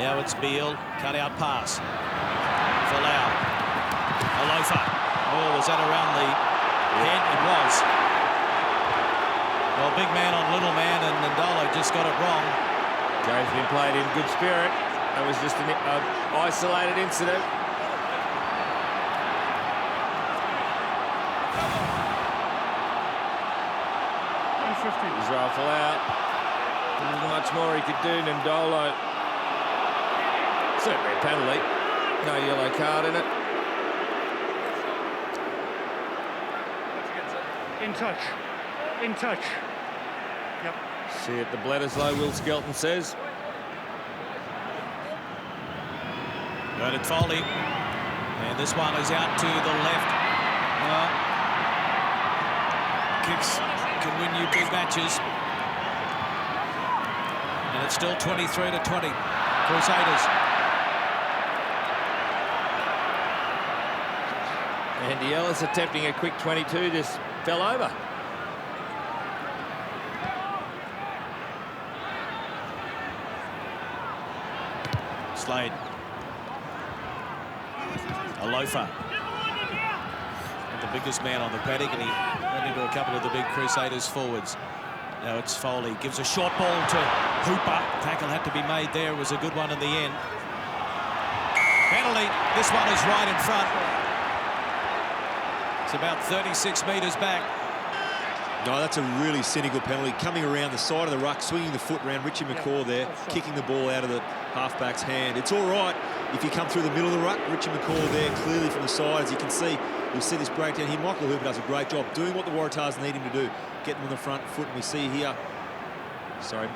Now it's Beal. Cut out pass. Folau. Alofa. Oh, was that around the head? It was. Well, big man on little man, and Ndolo just got it wrong. Game's been played in good spirit. That was just an isolated incident. Israel Folau. Not much more he could do. Ndolo. Certainly a penalty. No yellow card in it. In touch. In touch. Yep. See it, the Bledisloe, Will Skelton says. Bernard Foley. And this one is out to the left. Kicks can win you big matches. And it's still 23 to 20. Crusaders. Andy Ellis attempting a quick 22, just fell over. Slade. Alofa. The biggest man on the paddock, and he ran into a couple of the big Crusaders forwards. Now it's Foley. Gives a short ball to Hooper. Tackle had to be made there. It was a good one in the end. Penalty. This one is right in front. It's about 36 metres back. No, that's a really cynical penalty. Coming around the side of the ruck, swinging the foot around Richie McCaw there, kicking the ball out of the halfback's hand. It's all right if you come through the middle of the ruck. Richie McCaw there, clearly from the side, as you can see. You'll see this breakdown here. Michael Hooper does a great job doing what the Waratahs need him to do. Get them on the front foot, and we see here, sorry,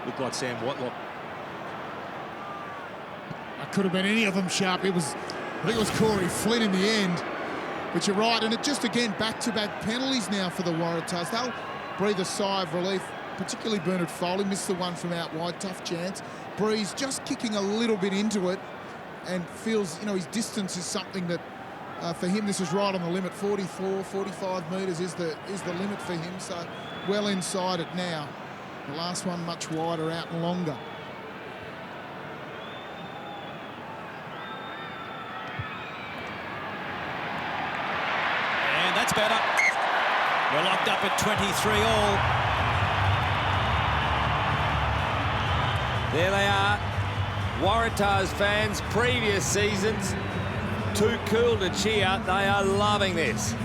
looked like Sam Whitelock. It could have been any of them, Sharp. I think it was Corey Flynn in the end. But you're right, and it just, again, back-to-back penalties now for the Waratahs. They'll breathe a sigh of relief, particularly Bernard Foley. Missed the one from out wide, tough chance. Breeze just kicking a little bit into it and feels, you know, his distance is something that, for him, this is right on the limit. 44, 45 metres is the limit for him, so well inside it now. The last one much wider out and longer. That's better. We're locked up at 23 all. There they are. Waratahs fans, previous seasons, too cool to cheer. They are loving this.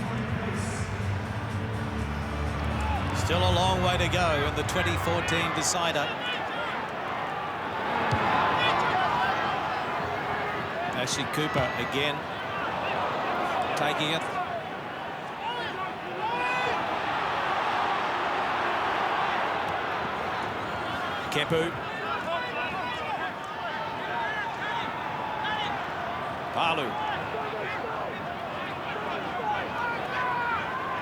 Still a long way to go in the 2014 decider. Ashley Cooper again taking it. Kepu. Palu.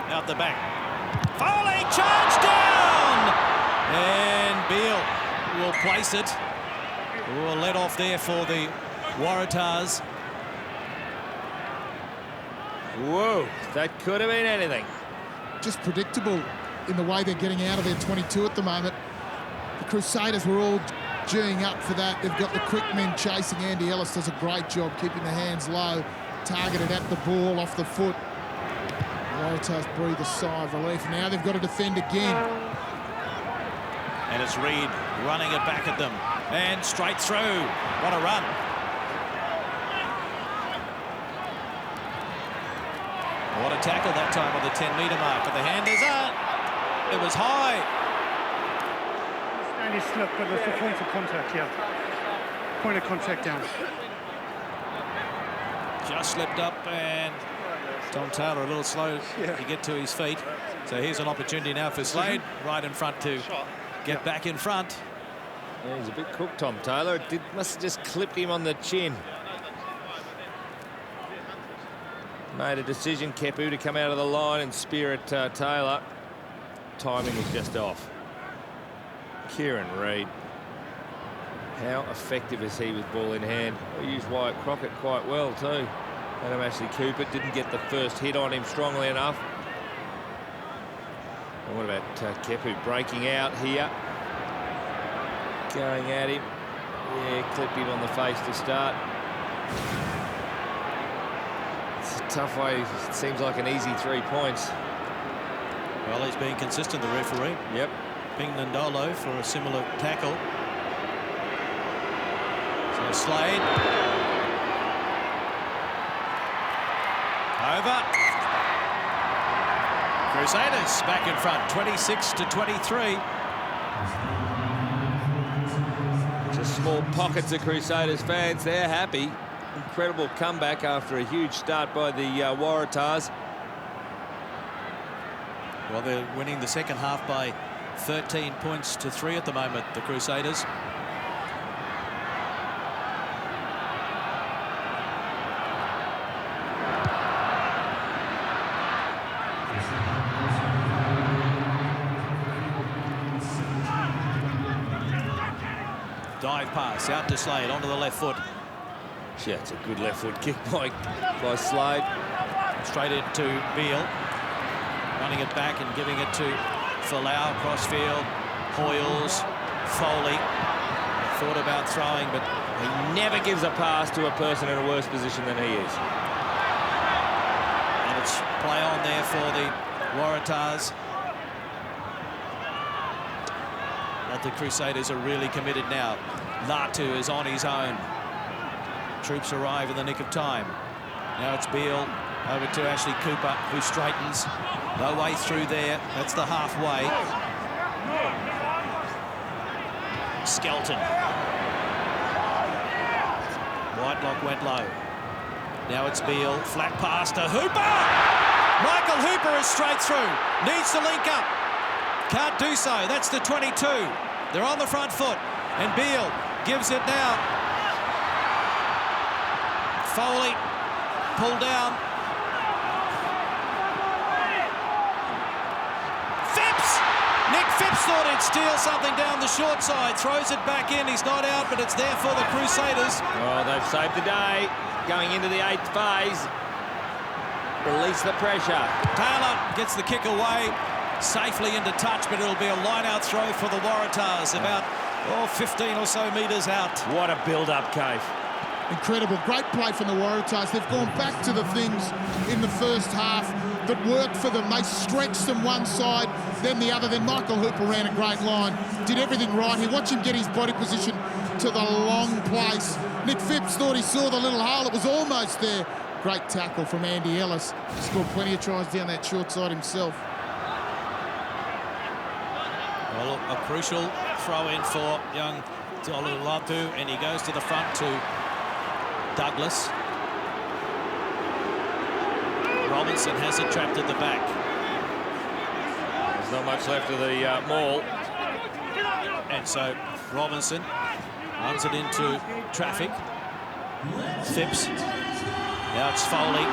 Out the back. Foley, charge down! And Beale will place it. Will let off there for the Waratahs. Whoa, that could have been anything. Just predictable in the way they're getting out of their 22 at the moment. The Crusaders were all geeing up for that. They've got the quick men chasing. Andy Ellis does a great job keeping the hands low, targeted at the ball, off the foot. The Waratahs breathe a sigh of relief. Now they've got to defend again. And it's Reed running it back at them. And straight through. What a run. What a tackle that time on the 10-metre mark. But the hand is up. It was high. And he slipped, but it's a point of contact, yeah. Point of contact down. Just slipped up, and Tom Taylor a little slow to get to his feet. So here's an opportunity now for Slade right in front to get back in front. Yeah, he's a bit cooked, Tom Taylor. It must have just clipped him on the chin. Made a decision, Kepu, to come out of the line and spear at Taylor. Timing was just off. Kieran Reid. How effective is he with ball in hand? We used Wyatt Crockett quite well too. Adam Ashley Cooper didn't get the first hit on him strongly enough. And what about Kepu breaking out here? Going at him. Yeah, clipped him on the face to start. It's a tough way. It seems like an easy 3 points. Well, he's being consistent, the referee. Yep. Ping Nandolo for a similar tackle. So Slade. Over. Crusaders back in front, 26-23. Just small pockets of Crusaders fans. They're happy. Incredible comeback after a huge start by the Waratahs. Well, they're winning the second half by 13 points to 3 at the moment, the Crusaders. Dive pass out to Slade onto the left foot. Yeah, it's a good left foot kick by Slade. Straight into Beale. Running it back and giving it to Folau, crossfield, Hoyles, Foley. Thought about throwing, but He never gives a pass to a person in a worse position than he is. and it's play on there for the Waratahs. But the Crusaders are really committed now. Latu is on his own. Troops arrive in the nick of time. Now it's Beale over to Ashley Cooper, who straightens. No way through there. That's the halfway. Skelton. Whitelock went low. Now it's Beale. Flat pass to Hooper. Michael Hooper is straight through. Needs to link up. Can't do so. That's the 22. They're on the front foot. And Beale gives it now. Foley pulled down. Nick Phipps thought he'd steal something down the short side. Throws it back in. He's not out, but it's there for the Crusaders. Oh, they've saved the day. Going into the 8th phase. Release the pressure. Taylor gets the kick away safely into touch, but it'll be a line-out throw for the Waratahs. About 15 or so metres out. What a build-up, Cave. Incredible. Great play from the Waratahs. They've gone back to the things in the first half that worked for them. They stretched them one side, then the other. Then Michael Hooper ran a great line. Did everything right here. Watch him get his body position to the long place. Nick Phipps thought he saw the little hole. It was almost there. Great tackle from Andy Ellis. Scored plenty of tries down that short side himself. Well, a crucial throw-in for young Latu, and he goes to the front to Douglas. Robinson has it trapped at the back. There's not much left of the maul. And so Robinson runs it into traffic. Phipps. Now it's Foley.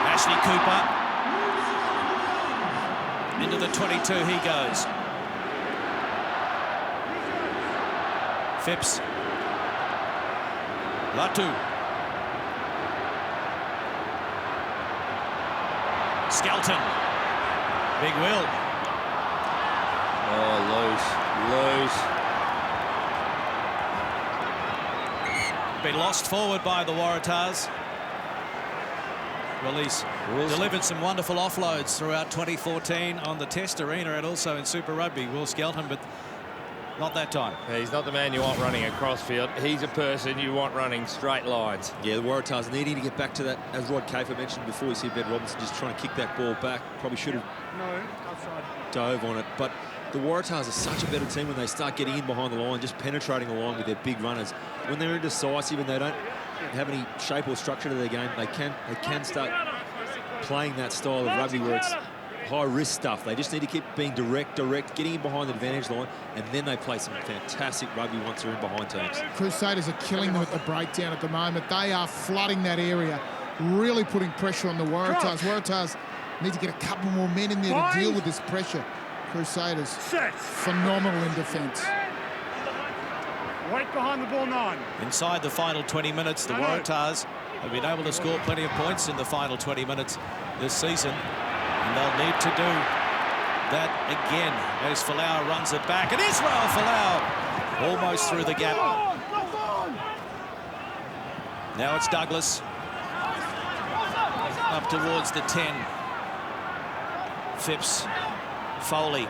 Ashley Cooper. Into the 22 he goes. Phipps. Latu. Skelton. Big Will. Oh, loose. Been lost forward by the Waratahs. Release delivered some wonderful offloads throughout 2014 on the Test Arena and also in Super Rugby. Will Skelton, but not that time. Yeah, he's not the man you want running across field. He's a person you want running straight lines. Yeah, the Waratahs needing to get back to that, as Rod Kafer mentioned before. You see Ben Robinson just trying to kick that ball back. Probably should have dove on it. But the Waratahs are such a better team when they start getting in behind the line, just penetrating the line with their big runners. When they're indecisive and they don't have any shape or structure to their game, they can start playing that style of rugby where it's high-risk stuff. They just need to keep being direct, getting in behind the advantage line, and then they play some fantastic rugby once they're in behind teams. Crusaders are killing them at the breakdown at the moment. They are flooding that area, really putting pressure on the Waratahs. Waratahs need to get a couple more men in there to deal with this pressure. Crusaders, phenomenal in defence. Right behind the ball 9. Inside the final 20 minutes, the Waratahs have been able to score plenty of points in the final 20 minutes this season, and they'll need to do that again as Folau runs it back, and Israel Folau almost through the gap. Now it's Douglas up towards the 10. Phipps, Foley,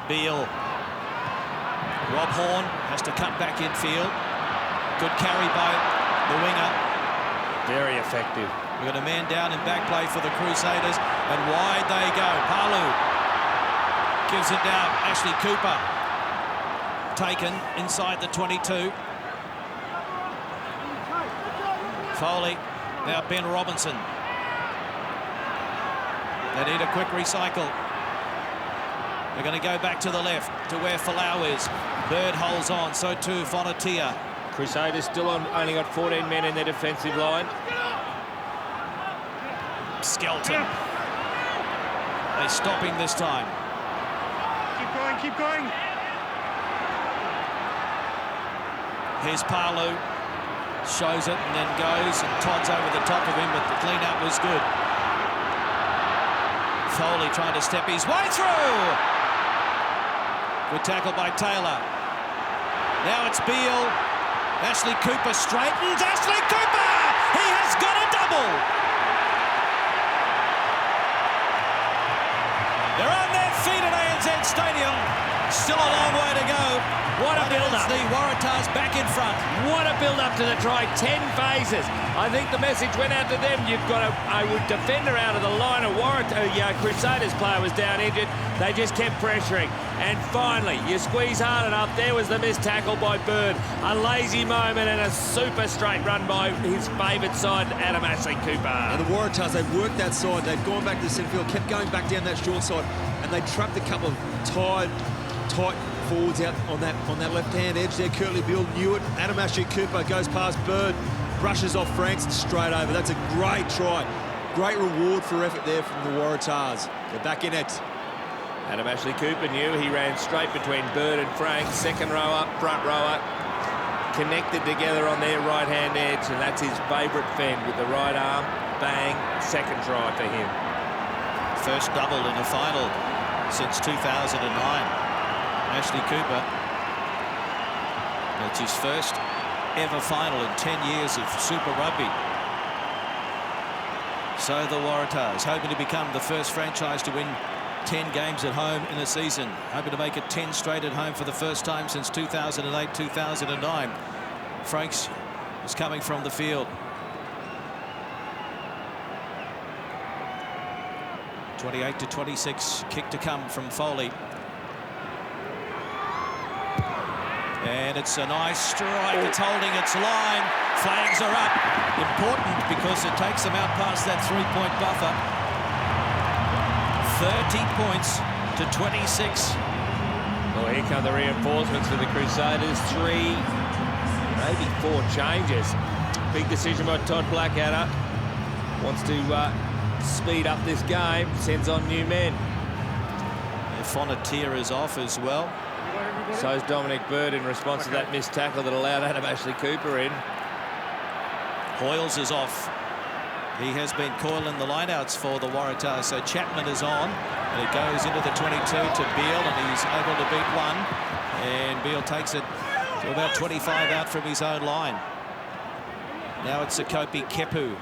Beale. Rob Horn has to cut back infield. Good carry by the winger. Very effective. We've got a man down in back play for the Crusaders, and wide they go. Palu gives it down. Ashley Cooper taken inside the 22. Foley, now Ben Robinson. They need a quick recycle. They're going to go back to the left to where Folau is. Bird holds on, so too Fonatia. Crusaders still only got 14 men in their defensive line. Skelton. They're stopping this time. Keep going. Here's Palu. Shows it and then goes, and Todd's over the top of him, but the clean-up was good. Foley trying to step his way through. Good tackle by Taylor. Now it's Beale. Ashley Cooper straightens. Ashley Cooper! He has got a double! They're on their feet at ANZ Stadium. Still a long way to go. What a build-up. The Waratahs back in front. What a build-up to the try. 10 phases. I think the message went out to them. You've got a defender out of the line. Crusaders player was down injured. They just kept pressuring. And finally, you squeeze hard enough. There was the missed tackle by Bird. A lazy moment and a super straight run by his favourite side, Adam Ashley Cooper. And the Waratahs, they've worked that side. They've gone back to the centre field, kept going back down that short side, and they trapped a couple of tight forwards out on that left-hand edge there. Curtly Beale knew it. Adam Ashley Cooper goes past Bird, brushes off Franks and straight over. That's a great try. Great reward for effort there from the Waratahs. They're back in it. Adam Ashley Cooper knew he ran straight between Bird and Franks. Second rower, front rower, connected together on their right-hand edge, and that's his favourite fend with the right arm. Bang, second try for him. First double in a final since 2009. Ashley Cooper. It's his first ever final in 10 years of Super Rugby. So the Waratahs hoping to become the first franchise to win 10 games at home in a season, hoping to make it 10 straight at home for the first time since 2008-2009. Franks is coming from the field. 28-26, kick to come from Foley. And it's a nice strike. It's holding its line. Flags are up. Important because it takes them out past that three-point buffer. 30 points to 26. Well, Here come the reinforcements for the Crusaders. 3, maybe 4 changes. Big decision by Todd Blackadder. Wants to speed up this game, sends on new men. Fonatier is off as well. So is Dominic Bird in response to that missed tackle that allowed Adam Ashley Cooper in. Hoyles is off. He has been coiling the lineouts for the Waratahs, so Chapman is on, and it goes into the 22 to Beale, and he's able to beat one, and Beale takes it to about 25 out from his own line. Now it's Sakopi Kepu.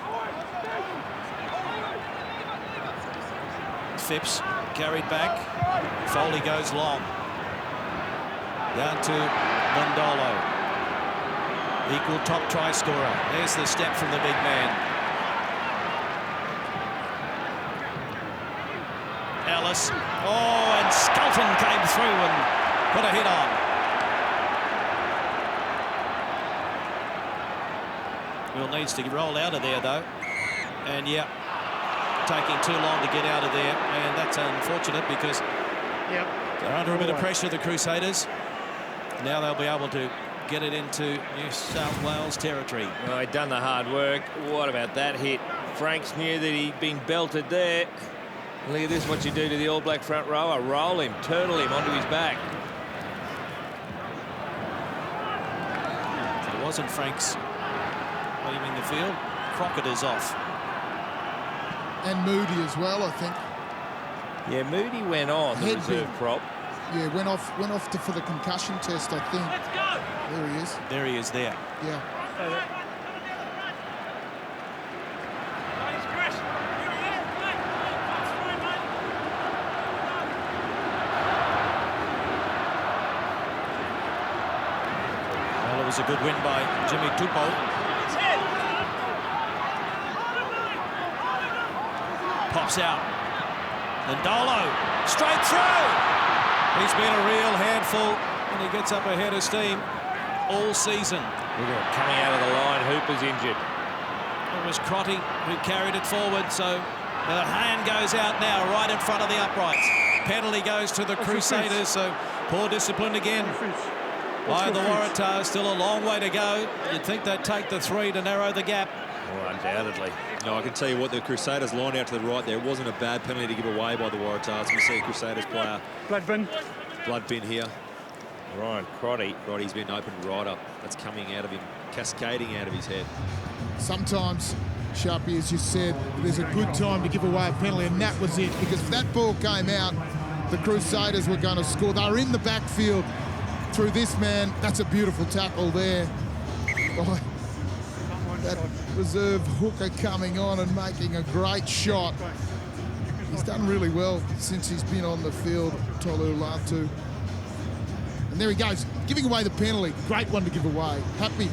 Phipps carried back. Foley goes long. Down to Mondolo. Equal top try scorer. There's the step from the big man. Ellis. Oh, and Skelton came through and put a hit on. Will needs to roll out of there, though. And, yeah, taking too long to get out of there. And that's unfortunate because they're under a bit of pressure, the Crusaders. Now they'll be able to get it into New South Wales territory. Well, he'd done the hard work. What about that hit? Franks knew that he'd been belted there. Look at this, what you do to the All Black front rower. Roll him, turtle him onto his back. It wasn't Franks leaving the field. Crockett is off. And Moody as well, I think. Yeah, Moody went on, the reserve prop. Yeah, went off for the concussion test, I think. Let's go. There he is. There he is there. Yeah. Well, it was a good win by Jimmy Tupou. Pops out. Ndolo straight through. He's been a real handful when he gets up ahead of steam all season. Look at it, coming out of the line, Hooper's injured. It was Crotty who carried it forward, so the hand goes out now right in front of the uprights. Penalty goes to the Crusaders, so poor discipline again by the Waratahs. Still a long way to go. You'd think they'd take the 3 to narrow the gap. Oh, undoubtedly. No, I can tell you what, the Crusaders line out to the right there. It wasn't a bad penalty to give away by the Waratahs. We see a Crusaders player. Blood bin here. Ryan Crotty. Crotty's been opened right up. That's coming out of him, cascading out of his head. Sometimes, Sharpie, as you said, there's a good time to give away a penalty, and that was it. Because if that ball came out, the Crusaders were going to score. They were in the backfield through this man. That's a beautiful tackle there. Oh, that reserve hooker coming on and making a great shot. He's done really well since he's been on the field, Tolu Latu. And there he goes, giving away the penalty. Great one to give away. Happy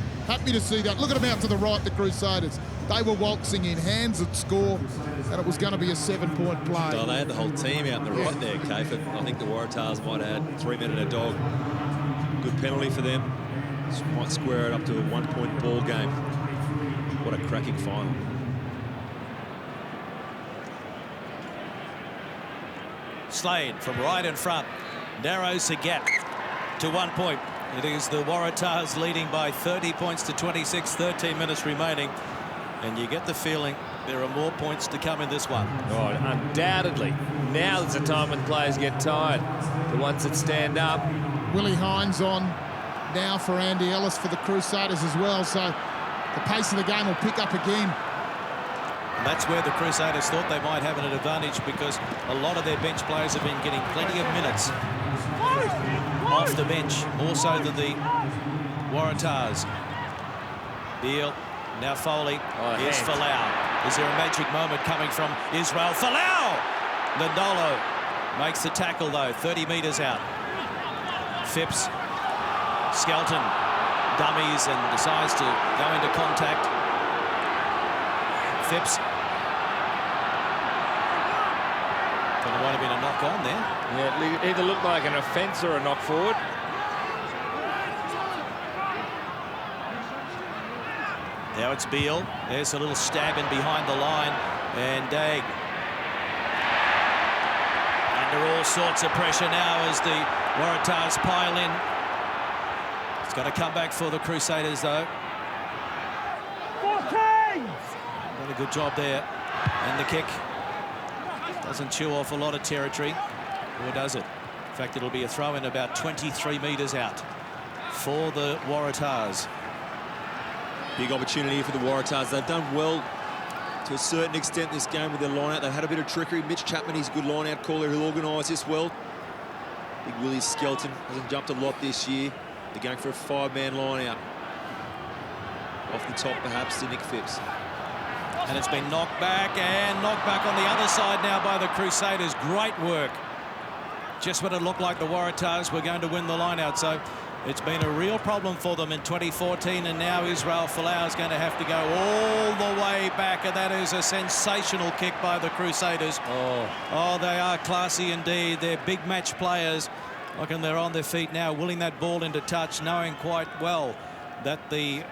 to see that. Look at them out to the right, the Crusaders. They were waltzing in, hands at score, and it was going to be a 7-point play. Oh, they had the whole team out in the right there, Kafe. I think the Waratahs might have had 3 men and a dog. Good penalty for them. Might square it up to a 1-point ball game. What a cracking final. Slade from right in front narrows the gap to 1 point. It is the Waratahs leading by 30 points to 26, 13 minutes remaining. And you get the feeling there are more points to come in this one. Oh, undoubtedly. Now's the time when players get tired. The ones that stand up. Willie Hines on now for Andy Ellis for the Crusaders as well. So the pace of the game will pick up again. And that's where the Crusaders thought they might have an advantage, because a lot of their bench players have been getting plenty of minutes off the bench, more so than the Waratahs. Beale, now Foley. Here's Folau. Is there a magic moment coming from Israel? Folau! Ndolo makes the tackle, though, 30 metres out. Phipps, Skelton dummies and decides to go into contact. Phipps. There might have been a knock on there. Yeah, it either looked like an offence or a knock forward. Now it's Beale. There's a little stab in behind the line, and Dag. under all sorts of pressure now as the Waratahs pile in. It's got to come back for the Crusaders, though. 14! Done a good job there. And the kick doesn't chew off a lot of territory, or does it? In fact, it'll be a throw in about 23 metres out for the Waratahs. Big opportunity for the Waratahs. They've done well to a certain extent this game with their line-out. They've had a bit of trickery. Mitch Chapman, he's a good line-out caller. He'll organise this well. Big Willie Skelton hasn't jumped a lot this year. They're going for a 5-man line-out. Off the top, perhaps, to Nick Phipps. And it's been knocked back on the other side now by the Crusaders. Great work. Just when it looked like the Waratahs were going to win the line-out. So it's been a real problem for them in 2014, and now Israel Folau is going to have to go all the way back, and that is a sensational kick by the Crusaders. Oh, they are classy indeed. They're big match players. Look, and they're on their feet now, willing that ball into touch, knowing quite well that the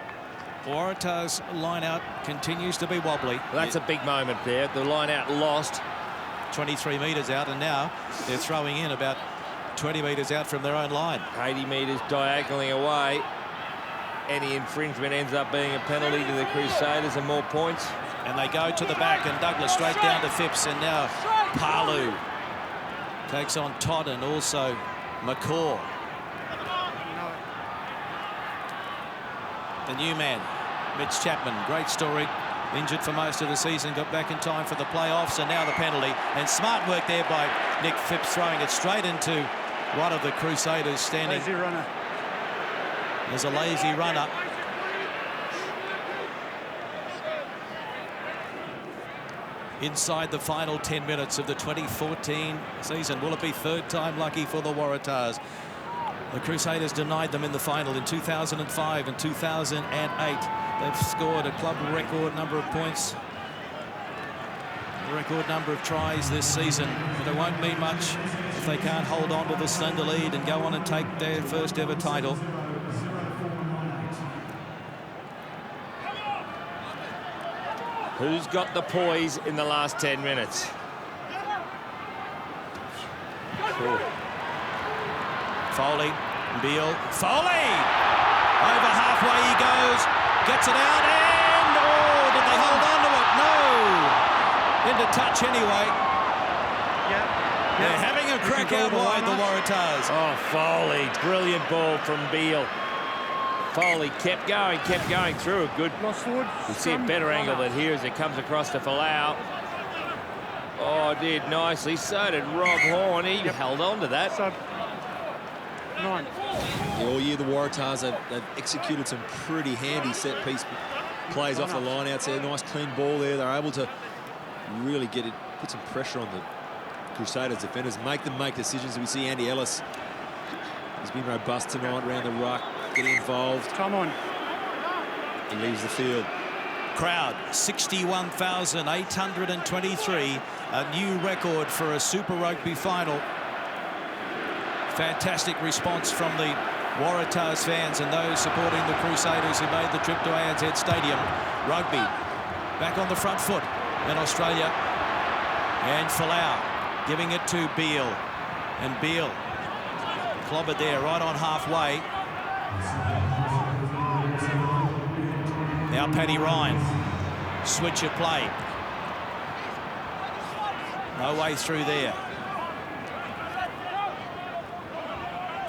Waratahs line-out continues to be wobbly. Well, that's a big moment there. The line-out lost 23 metres out, and now they're throwing in about 20 metres out from their own line. 80 metres diagonally away. Any infringement ends up being a penalty to the Crusaders and more points. And they go to the back, and Douglas straight down to Phipps, and now Palu takes on Todd and also McCaw. The new man, Mitch Chapman, great story. Injured for most of the season, got back in time for the playoffs, and now the penalty. And smart work there by Nick Phipps, throwing it straight into one of the Crusaders standing. Lazy runner. There's a lazy runner. Inside the final 10 minutes of the 2014 season. Will it be third time lucky for the Waratahs? The Crusaders denied them in the final in 2005 and 2008. They've scored a club record number of points, a record number of tries this season, but it won't mean much if they can't hold on to the slender lead and go on and take their first ever title. Who's got the poise in the last 10 minutes? Foley, Beale, Foley! Over halfway he goes, gets it out, and oh, did they hold on to it? No! Into touch anyway. They're having a crack out wide, the Waratahs. Oh, Foley, brilliant ball from Beale. Foley kept going through a good. You see a better angle than here as it comes across to Folau. Oh, did nicely. So did Rob Horn. He held on to that. Sub 9. Yeah, all year the Waratahs they've executed some pretty handy set-piece plays off the line out there. Nice clean ball there. They're able to really get it, put some pressure on the Crusaders defenders, make them make decisions. We see Andy Ellis. He's been robust tonight around the ruck, getting involved. Come on. He leaves the field. Crowd, 61,823, a new record for a Super Rugby final. Fantastic response from the Waratahs fans and those supporting the Crusaders who made the trip to ANZ Stadium. Rugby back on the front foot in Australia. And Folau giving it to Beale. And Beale clobbered there right on halfway. Now Paddy Ryan. Switch of play. No way through there.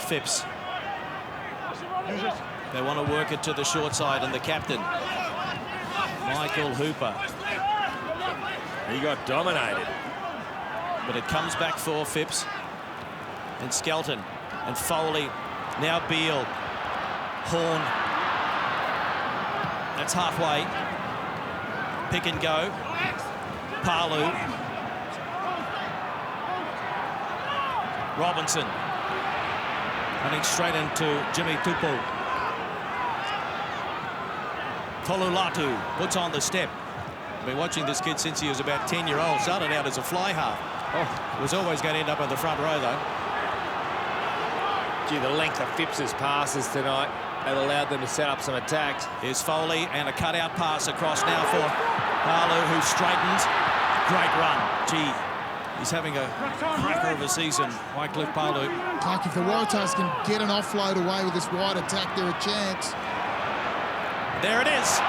Phipps. They want to work it to the short side, and the captain, Michael Hooper. He got dominated. But it comes back for Phipps and Skelton and Foley. Now Beale. Horn. That's halfway. Pick and go. Palu. Robinson. Running straight into Jimmy Tupou. Tolulatu puts on the step. I've been watching this kid since he was about 10-year-old. Started out as a fly half. Was always going to end up in the front row, though. Gee, the length of Phipps's passes tonight have allowed them to set up some attacks. Here's Foley, and a cutout pass across now for Palu, who straightens. Great run. Gee, He's having a cracker of a season, Wycliffe Palu. Like if the Waratahs can get an offload away with this wide attack, they're a chance. There it is.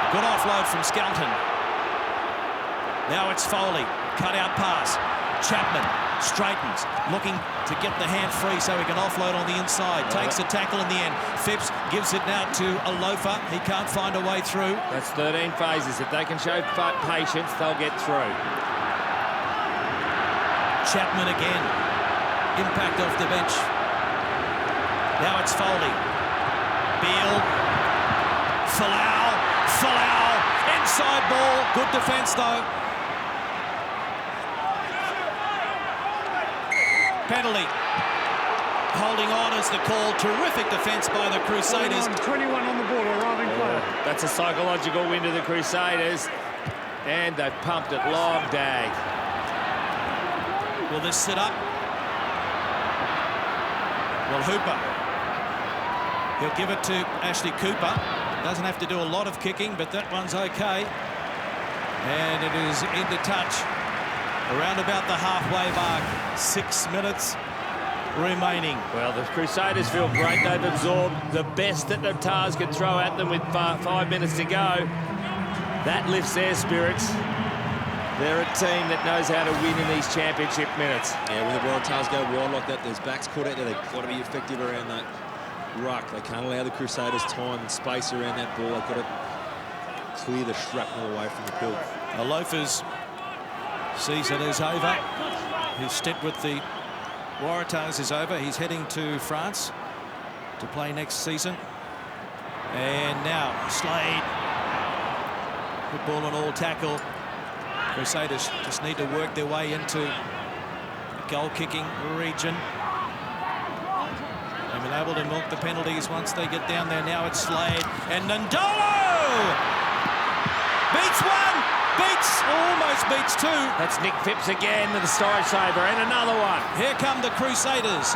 Good offload from Skelton. Now it's Foley. Cut out pass. Chapman straightens, looking to get the hand free so he can offload on the inside. Takes a tackle in the end. Phipps gives it now to a loafer. He can't find a way through. That's 13 phases. If they can show patience, they'll get through. Chapman again. Impact off the bench. Now it's Foley. Beale. Folau. Inside ball. Good defence though. Penalty. Holding on is the call. Terrific defence by the Crusaders. 21 on the ball, arriving player. That's a psychological win to the Crusaders. And they've pumped it long dag. Will this sit up? Well, Hooper. He'll give it to Ashley Cooper. Doesn't have to do a lot of kicking, but that one's okay. And it is into touch. Around about the halfway mark. 6 minutes remaining. Well, the Crusaders feel great. They've absorbed the best that the Tars could throw at them with 5 minutes to go. That lifts their spirits. They're a team that knows how to win in these championship minutes. Yeah, when the Waratahs go wide like that, there's backs caught out there. They've got to be effective around that ruck. They can't allow the Crusaders time and space around that ball. They've got to clear the shrapnel away from the field. The Loafers' season is over. His stint with the Waratahs is over. He's heading to France to play next season. And now Slade. Good ball and all tackle. Crusaders just need to work their way into the goal-kicking region. They've been able to milk the penalties once they get down there. Now it's Slade and Ndolo! Beats one! Almost beats two. That's Nick Phipps again with the storage saver and another one. Here come the Crusaders.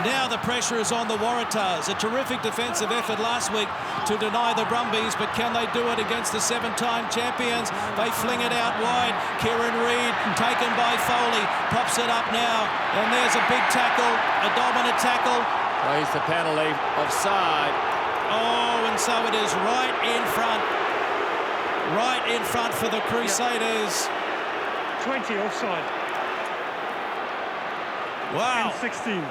Now the pressure is on the Waratahs. A terrific defensive effort last week to deny the Brumbies, but can they do it against the 7-time champions? They fling it out wide. Kieran Reid taken by Foley. Pops it up now. And there's a big tackle, a dominant tackle. Well, here's the penalty. Offside. Oh, and so it is right in front. Right in front for the Crusaders. 20 offside. Wow. And 16.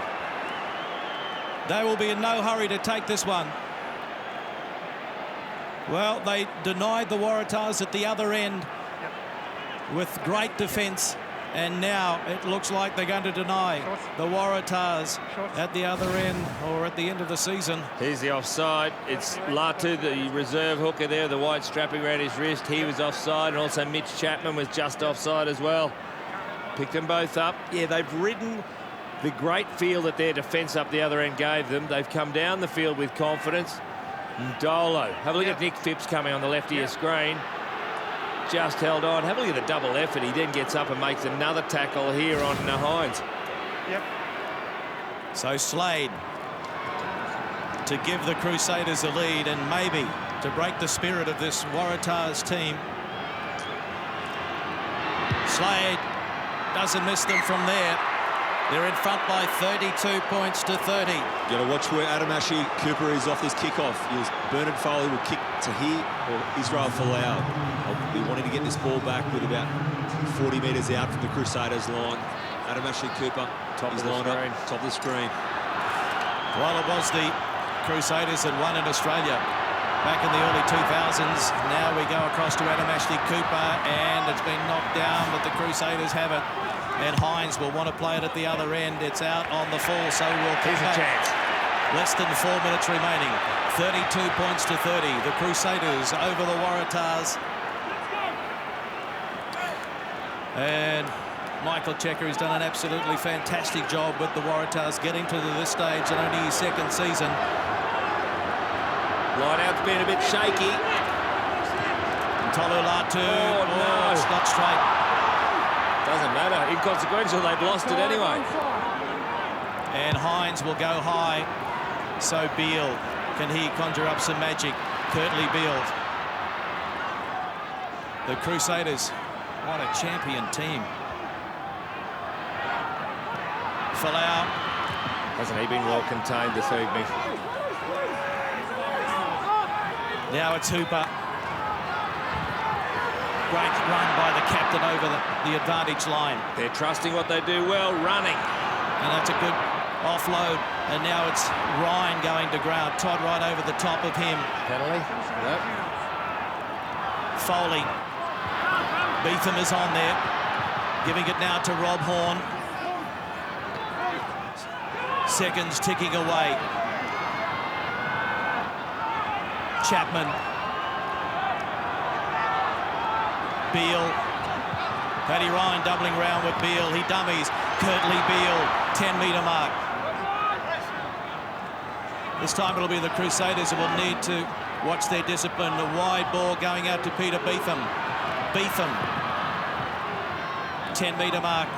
They will be in no hurry to take this one. Well, they denied the Waratahs at the other end with great defence. And now it looks like they're going to deny the Waratahs at the other end, or at the end of the season. Here's the offside. It's Latu, the reserve hooker there, the white strapping around his wrist. He was offside, and also Mitch Chapman was just offside as well. Picked them both up. Yeah, they've ridden the great feel that their defence up the other end gave them. They've come down the field with confidence. Ndolo. Have a look at Nick Phipps coming on the left of your screen. Just held on. Have a look at the double effort. He then gets up and makes another tackle here on Hines. Yep. So Slade to give the Crusaders a lead and maybe to break the spirit of this Waratahs team. Slade doesn't miss them from there. They're in front by 32 points to 30. You got to watch where Adam Ashley Cooper is off this kickoff. Bernard Foley will kick to here, or Israel Folau. I'll be wanting to get this ball back with about 40 metres out from the Crusaders line. Adam Ashley Cooper is lined up, top of the screen. Well, it was the Crusaders that won in Australia back in the early 2000s. Now we go across to Adam Ashley Cooper, and it's been knocked down, but the Crusaders have it. And Hines will want to play it at the other end. It's out on the full, so we'll kick Here's a chance. Less than 4 minutes remaining. 32 points to 30. The Crusaders over the Waratahs. And Michael Checker has done an absolutely fantastic job with the Waratahs getting to this stage in only his second season. Line-out's been a bit shaky. Tolu Latu. Oh, no. It's not straight. Doesn't matter. Inconsequential, they've lost it anyway. And Hines will go high. So Beale, can he conjure up some magic? Curtly Beale. The Crusaders What a champion team. Folau. Hasn't he been well contained this evening? Now it's Hooper. Great run by the captain over the advantage line. They're trusting what they do well, running. And that's a good offload. And now it's Ryan going to ground. Todd right over the top of him. Penalty? Yep. Foley. Beetham is on there. Giving it now to Rob Horn. Seconds ticking away. Chapman. Beale. Paddy Ryan doubling round with Beale. He dummies. Curtly Beale, 10-metre mark. This time it'll be the Crusaders who will need to watch their discipline. A wide ball going out to Peter Beetham. Beetham. 10-metre mark.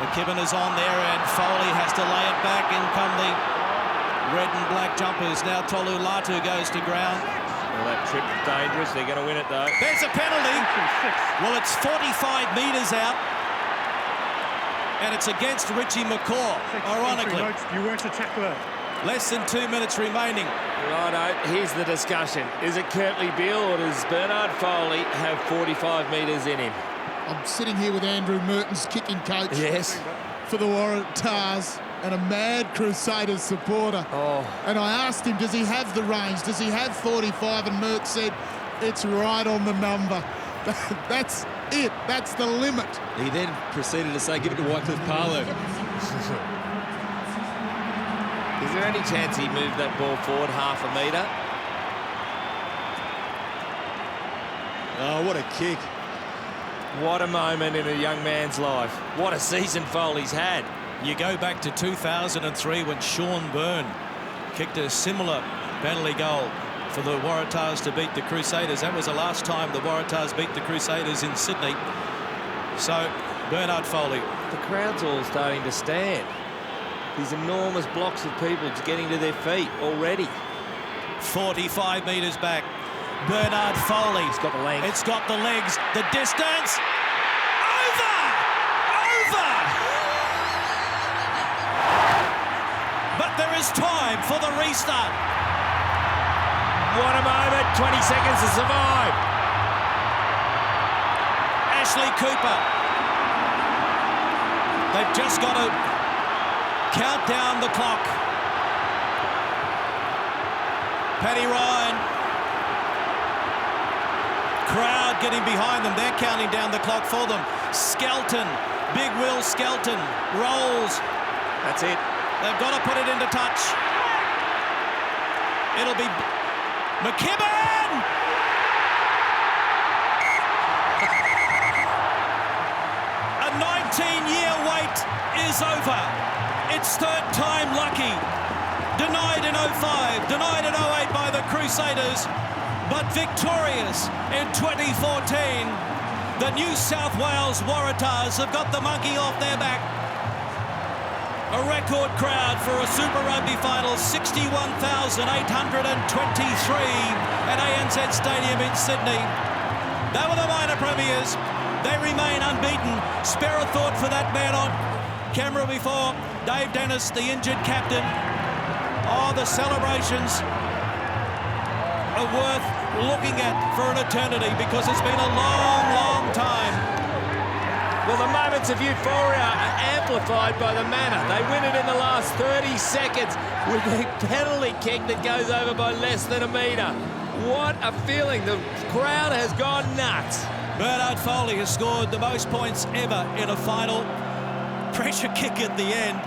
McKibben is on there and Foley has to lay it back. In come the red and black jumpers. Now Tolu Latu goes to ground. Well, that trip's dangerous. They're going to win it, though. There's a penalty. Well, it's 45 metres out. And it's against Richie McCaw, ironically. You weren't a tackler. Less than 2 minutes remaining. Righto, here's the discussion. Is it Curtly Beale or does Bernard Foley have 45 metres in him? I'm sitting here with Andrew Merton's kicking coach. Yes. For the Waratahs. And a mad Crusaders supporter. Oh. And I asked him, does he have the range? Does he have 45? And Mert said, it's right on the number. That's it. That's the limit. He then proceeded to say, give it to Wycliffe Parlow. Is there any chance he moved that ball forward half a metre? Oh, what a kick. What a moment in a young man's life. What a season Foley's had. You go back to 2003 when Sean Byrne kicked a similar penalty goal for the Waratahs to beat the Crusaders. That was the last time the Waratahs beat the Crusaders in Sydney. So, Bernard Foley. The crowd's all starting to stand. These enormous blocks of people just getting to their feet already. 45 metres back. Bernard Foley. It's got the length. It's got the legs. The distance. Over! Over! But there is time for the restart. What a moment. 20 seconds to survive. Ashley Cooper. They've just got to count down the clock. Paddy Ryan. Crowd getting behind them. They're counting down the clock for them. Skelton. Big Will Skelton rolls. That's it. They've got to put it into touch. It'll be McKibben! A 19-year wait is over. It's third time lucky. Denied in 05, denied in 08 by the Crusaders, but victorious in 2014. The New South Wales Waratahs have got the monkey off their back. A record crowd for a Super Rugby final, 61,823 at ANZ Stadium in Sydney. They were the minor premiers. They remain unbeaten. Spare a thought for that man on camera before. Dave Dennis, the injured captain. Oh, the celebrations are worth looking at for an eternity because it's been a long, long time. Well, the moments of euphoria are amplified by the manner. They win it in the last 30 seconds with a penalty kick that goes over by less than a metre. What a feeling. The crowd has gone nuts. Bernard Foley has scored the most points ever in a final. Pressure kick at the end.